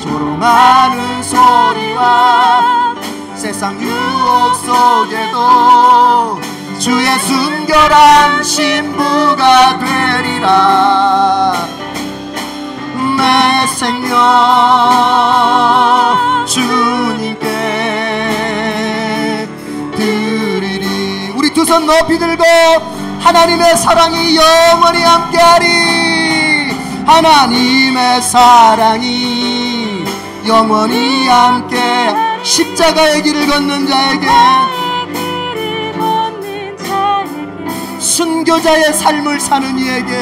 조롱하는 소리와 세상 유혹 속에도 주의 순결한 신부가 되리라. 내 생명 주님께 드리리. 우리 두 손 높이 들고 하나님의 사랑이 영원히 함께하리. 하나님의 사랑이 영원히 함께 십자가의 길을 걷는 자에게 순교자의 삶을 사는 이에게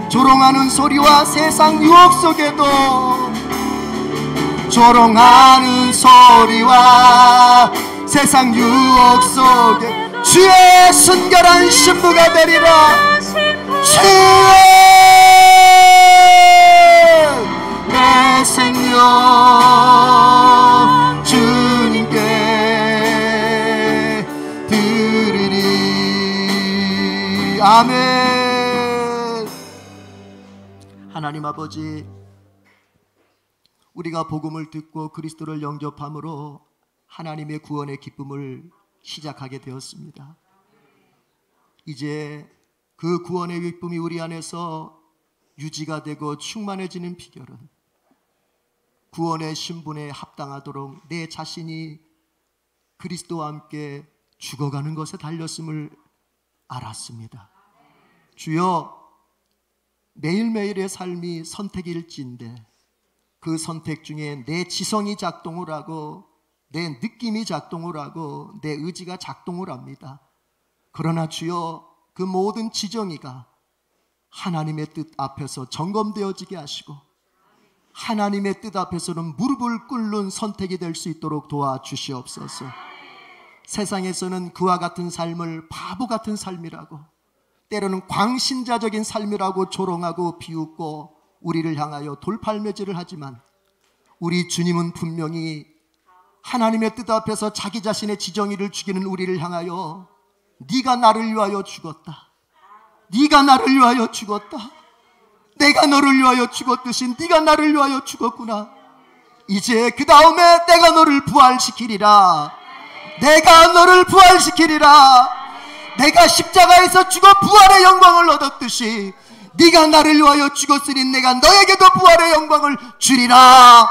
조롱하는 소리와 세상 유혹 속에도 조롱하는 소리와 세상 유혹 속에 주의 순결한 신부가 되리라. 주의 생명 주님께 드리리. 아멘. 하나님 아버지, 우리가 복음을 듣고 그리스도를 영접함으로 하나님의 구원의 기쁨을 시작하게 되었습니다. 이제 그 구원의 기쁨이 우리 안에서 유지가 되고 충만해지는 비결은 구원의 신분에 합당하도록 내 자신이 그리스도와 함께 죽어가는 것에 달렸음을 알았습니다. 주여, 매일매일의 삶이 선택일지인데 그 선택 중에 내 지성이 작동을 하고 내 느낌이 작동을 하고 내 의지가 작동을 합니다. 그러나 주여, 그 모든 지정의가 하나님의 뜻 앞에서 점검되어지게 하시고 하나님의 뜻 앞에서는 무릎을 꿇는 선택이 될 수 있도록 도와주시옵소서. 세상에서는 그와 같은 삶을 바보 같은 삶이라고, 때로는 광신자적인 삶이라고 조롱하고 비웃고 우리를 향하여 돌팔매질을 하지만 우리 주님은 분명히 하나님의 뜻 앞에서 자기 자신의 지정의를 죽이는 우리를 향하여 네가 나를 위하여 죽었다, 네가 나를 위하여 죽었다, 내가 너를 위하여 죽었듯이 네가 나를 위하여 죽었구나, 이제 그 다음에 내가 너를 부활시키리라, 내가 너를 부활시키리라, 내가 십자가에서 죽어 부활의 영광을 얻었듯이 네가 나를 위하여 죽었으니 내가 너에게도 부활의 영광을 주리라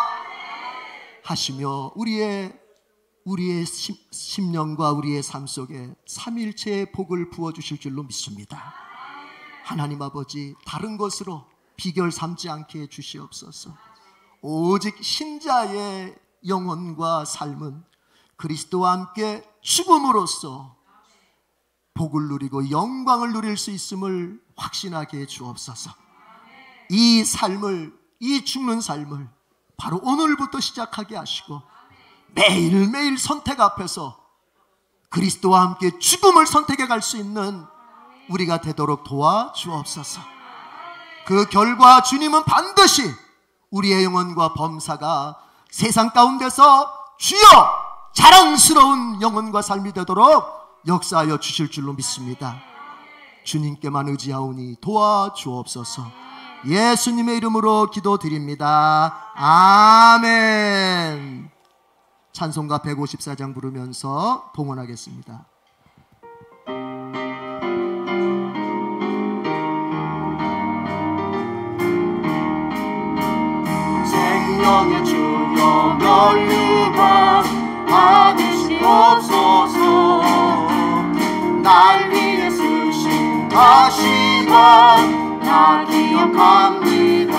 하시며 우리의 심령과 우리의 삶 속에 삼일체의 복을 부어주실 줄로 믿습니다. 하나님 아버지, 다른 것으로 비결 삼지 않게 해주시옵소서. 오직 신자의 영혼과 삶은 그리스도와 함께 죽음으로써 복을 누리고 영광을 누릴 수 있음을 확신하게 해 주옵소서. 이 삶을, 이 죽는 삶을 바로 오늘부터 시작하게 하시고 매일매일 선택 앞에서 그리스도와 함께 죽음을 선택해 갈 수 있는 우리가 되도록 도와주옵소서. 그 결과 주님은 반드시 우리의 영혼과 범사가 세상 가운데서 주여 자랑스러운 영혼과 삶이 되도록 역사하여 주실 줄로 믿습니다. 주님께만 의지하오니 도와주옵소서. 예수님의 이름으로 기도드립니다. 아멘. 찬송가 154장 부르면서 봉헌하겠습니다. 생명의 주여 면류관 받으시옵소서. 날 위해 쓰신 가시관 나 기억합니다.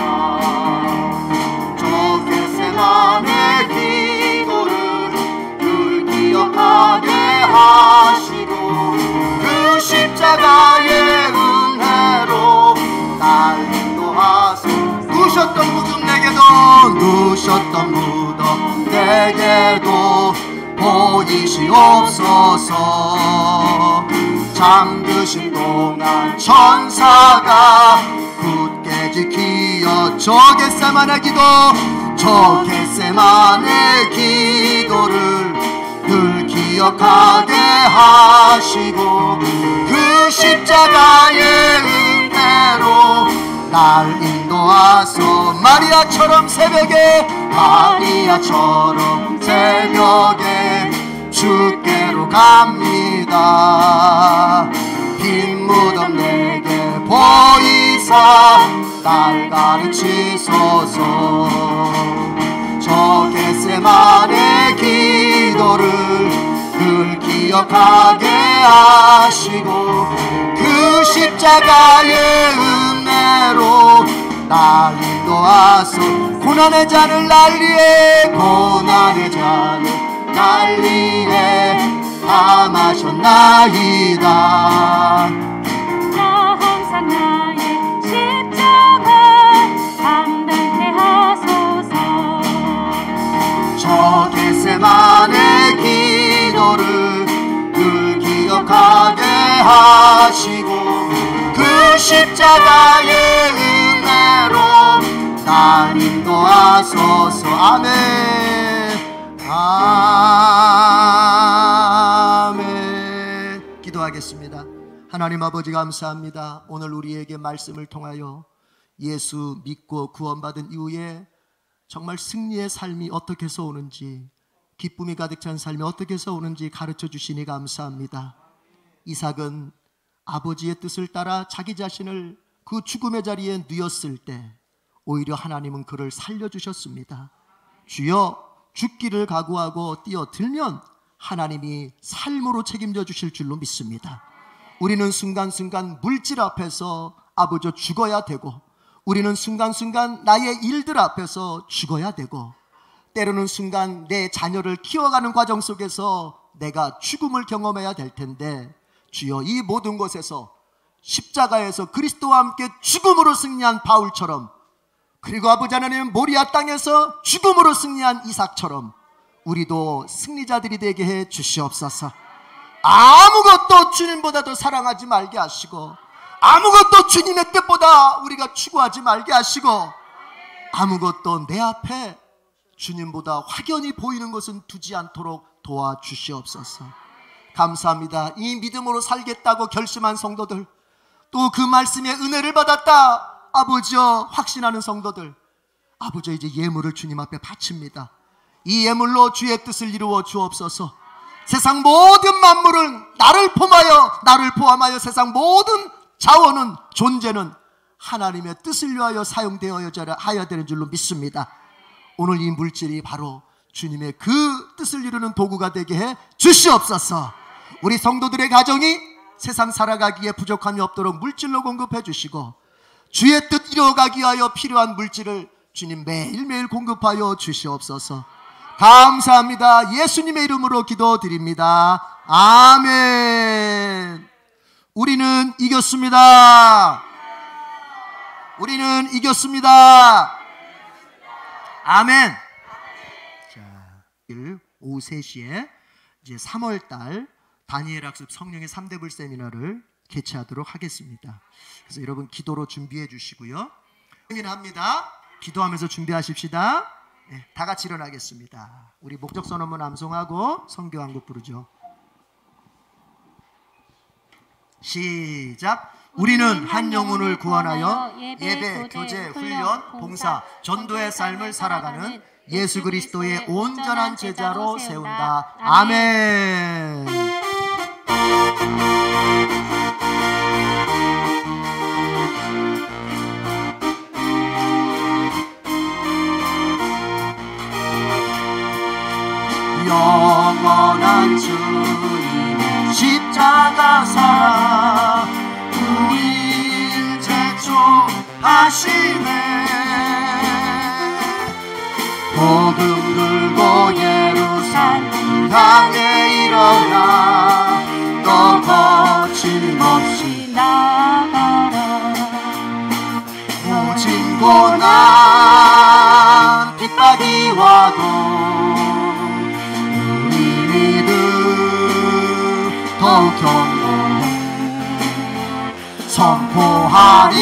저 겟세마네 기도를 늘 기억하게 하시고 그 십자가의 은혜로 날 인도하소. 누셨던 무덤 내게도, 누셨던 무덤 내게도 보이시옵소서. 잠드신 동안 천사가 굳게 지키어 저 겟세마네 기도, 저 겟세마네 기도를 늘 기억하게 하시고 그 십자가의 은혜로 날 인도하소. 마리아처럼 새벽에, 마리아처럼 새벽에 주께로 갑니다. 빈 무덤 내게 보이사 날 가르치소서. 저 겟세마네 기도를 늘 기억하게 하시고 그 십자가의 은혜로 날 인도하소. 고난의 잔을 날 위해, 고난의 잔을 날 위해 다 마셨나이다. 나 항상 나의 십자가 담당케 하소서. 저 겟세마네 기도를 늘 기억하게 하시고 그 십자가의 은혜로 날 인도하소. 아멘. 아멘. 기도하겠습니다. 하나님 아버지 감사합니다. 오늘 우리에게 말씀을 통하여 예수 믿고 구원받은 이후에 정말 승리의 삶이 어떻게 해서 오는지, 기쁨이 가득 찬 삶이 어떻게 해서 오는지 가르쳐 주시니 감사합니다. 이삭은 아버지의 뜻을 따라 자기 자신을 그 죽음의 자리에 뉘었을 때 오히려 하나님은 그를 살려주셨습니다. 주여, 죽기를 각오하고 뛰어들면 하나님이 삶으로 책임져 주실 줄로 믿습니다. 우리는 순간순간 물질 앞에서 아버지 죽어야 되고, 우리는 순간순간 나의 일들 앞에서 죽어야 되고, 때로는 순간 내 자녀를 키워가는 과정 속에서 내가 죽음을 경험해야 될 텐데, 주여, 이 모든 것에서 십자가에서 그리스도와 함께 죽음으로 승리한 바울처럼, 그리고 아버지 하나님 모리아 땅에서 죽음으로 승리한 이삭처럼 우리도 승리자들이 되게 해 주시옵소서. 아무것도 주님보다 더 사랑하지 말게 하시고, 아무것도 주님의 뜻보다 우리가 추구하지 말게 하시고, 아무것도 내 앞에 주님보다 확연히 보이는 것은 두지 않도록 도와주시옵소서. 감사합니다. 이 믿음으로 살겠다고 결심한 성도들, 또 그 말씀에 은혜를 받았다 아버지여 확신하는 성도들, 아버지 이제 예물을 주님 앞에 바칩니다. 이 예물로 주의 뜻을 이루어 주옵소서. 세상 모든 만물은 나를 포함하여 세상 모든 자원은, 존재는 하나님의 뜻을 위하여 사용되어야 되는 줄로 믿습니다. 오늘 이 물질이 바로 주님의 그 뜻을 이루는 도구가 되게 해 주시옵소서. 우리 성도들의 가정이 세상 살아가기에 부족함이 없도록 물질로 공급해 주시고, 주의 뜻 이루어가기 위하여 필요한 물질을 주님 매일매일 공급하여 주시옵소서. 감사합니다. 예수님의 이름으로 기도드립니다. 아멘. 우리는 이겼습니다. 우리는 이겼습니다. 아멘. 자, 오후 3시에 이제 3월달 다니엘 학습 성령의 3대불 세미나를 개최하도록 하겠습니다. 그래서 여러분 기도로 준비해 주시고요. 합니다. 기도하면서 준비하십시다. 네, 다 같이 일어나겠습니다. 우리 목적 선언문 암송하고 성교 한 곡 부르죠. 시작. 우리는 한 영혼을 구원하여 예배, 교제, 훈련, 봉사, 전도의 삶을 살아가는 예수 그리스도의 온전한 제자로 세운다. 아멘. 영원한 주님의 십자가 사랑 우릴 제초하시네. 복음 들고 예루살렘 향해 일어나 너 거침없이 나가라. 오직 고난 핍박이 와도 우리 믿음 더욱 견고해 선포하리.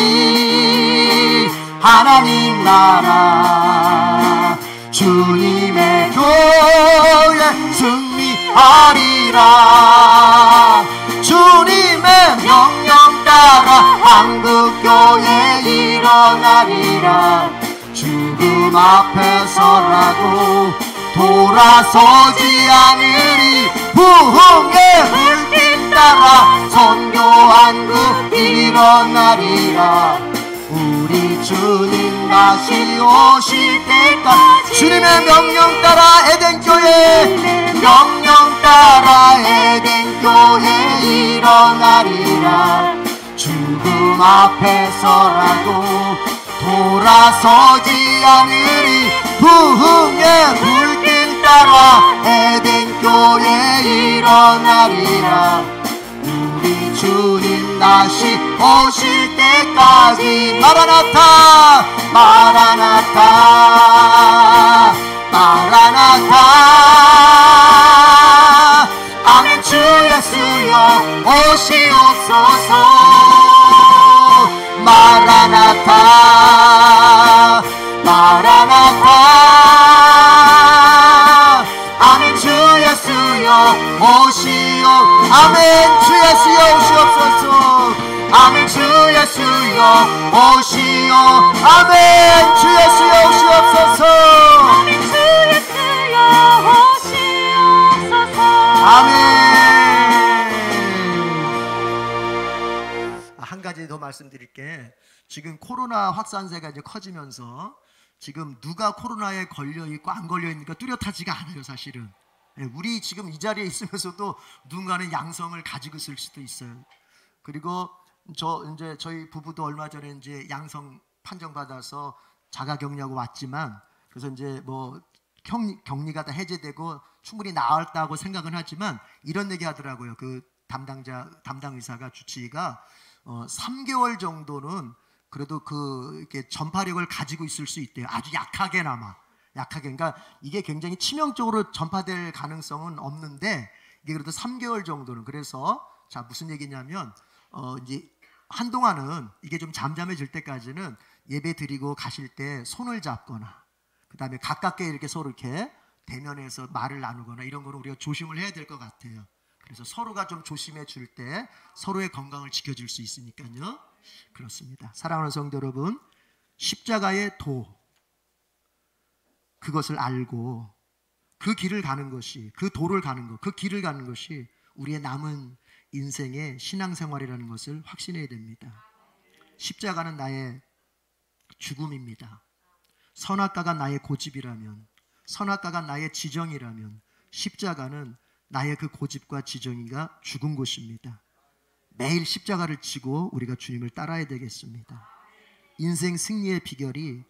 하나님 나라 주님의 교회 승리하리라. 주님의 명령 따라 한국교회 일어나리라. 죽음 앞에서라도 돌아서지 않으리. 부흥의 불빛 따라 선교한국 일어나리라. 우리 주님 다시 오실 때까지 주님의 명령 따라 에덴교회 명령 따라 에덴교회 일어나리라. 죽음 앞에서라도 돌아서지 않으리. 부흥의 불길 따라 에덴교회 일어나리라. 우리 주님 다시 오실 때까지 마라나타 마라나타 마라나타. 아멘. 주 예수여 오시옵소서. 마라나타 마라나타 오시오. 아멘. 주 예수여 오시옵소서. 아멘. 주 예수여 오시오. 아멘. 주 예수여 오시옵소서. 아멘. 주 예수여 오시옵소서. 아멘. 한 가지 더 말씀드릴게. 지금 코로나 확산세가 이제 커지면서 지금 누가 코로나에 걸려 있고 안 걸려 있는가 뚜렷하지가 않아요, 사실은. 우리 지금 이 자리에 있으면서도 누군가는 양성을 가지고 있을 수도 있어요. 그리고 이제 저희 부부도 얼마 전에 이제 양성 판정받아서 자가격리하고 왔지만, 그래서 이제 뭐 격리가 다 해제되고 충분히 나았다고 생각은 하지만 이런 얘기 하더라고요. 그 담당 의사가, 주치의가 3개월 정도는 그래도 이렇게 전파력을 가지고 있을 수 있대요. 아주 약하게나마. 그러니까 이게 굉장히 치명적으로 전파될 가능성은 없는데, 이게 그래도 3개월 정도는. 그래서 자, 무슨 얘기냐면 이제 한동안은 이게 좀 잠잠해질 때까지는 예배 드리고 가실 때 손을 잡거나, 그 다음에 가깝게 이렇게 서로 이렇게 대면해서 말을 나누거나 이런 거는 우리가 조심을 해야 될 것 같아요. 그래서 서로가 좀 조심해 줄 때 서로의 건강을 지켜줄 수 있으니까요. 그렇습니다. 사랑하는 성도 여러분, 십자가의 도, 그것을 알고 그 길을 가는 것이, 그 도를 가는 것, 그 길을 가는 것이 우리의 남은 인생의 신앙생활이라는 것을 확신해야 됩니다. 십자가는 나의 죽음입니다. 선악과가 나의 고집이라면, 선악과가 나의 지정이라면, 십자가는 나의 그 고집과 지정이가 죽은 곳입니다. 매일 십자가를 지고 우리가 주님을 따라야 되겠습니다. 인생 승리의 비결이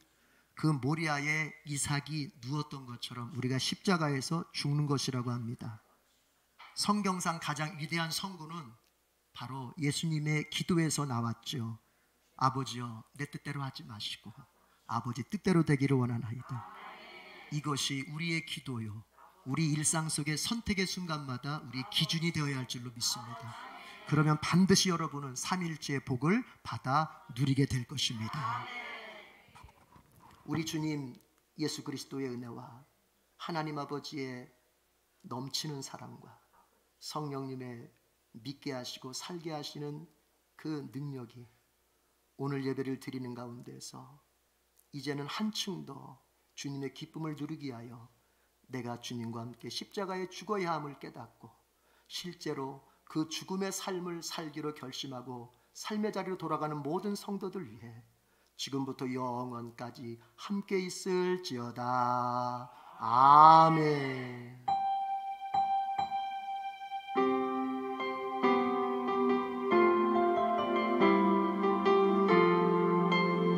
그 모리아의 이삭이 누웠던 것처럼 우리가 십자가에서 죽는 것이라고 합니다. 성경상 가장 위대한 선구는 바로 예수님의 기도에서 나왔죠. 아버지여, 내 뜻대로 하지 마시고 아버지 뜻대로 되기를 원하나이다. 이것이 우리의 기도요, 우리 일상 속의 선택의 순간마다 우리의 기준이 되어야 할 줄로 믿습니다. 그러면 반드시 여러분은 삼일째의 복을 받아 누리게 될 것입니다. 우리 주님 예수 그리스도의 은혜와 하나님 아버지의 넘치는 사랑과 성령님의 믿게 하시고 살게 하시는 그 능력이 오늘 예배를 드리는 가운데서 이제는 한층 더 주님의 기쁨을 누리기 위하여 내가 주님과 함께 십자가에 죽어야 함을 깨닫고 실제로 그 죽음의 삶을 살기로 결심하고 삶의 자리로 돌아가는 모든 성도들 위해 지금부터 영원까지 함께 있을지어다. 아멘.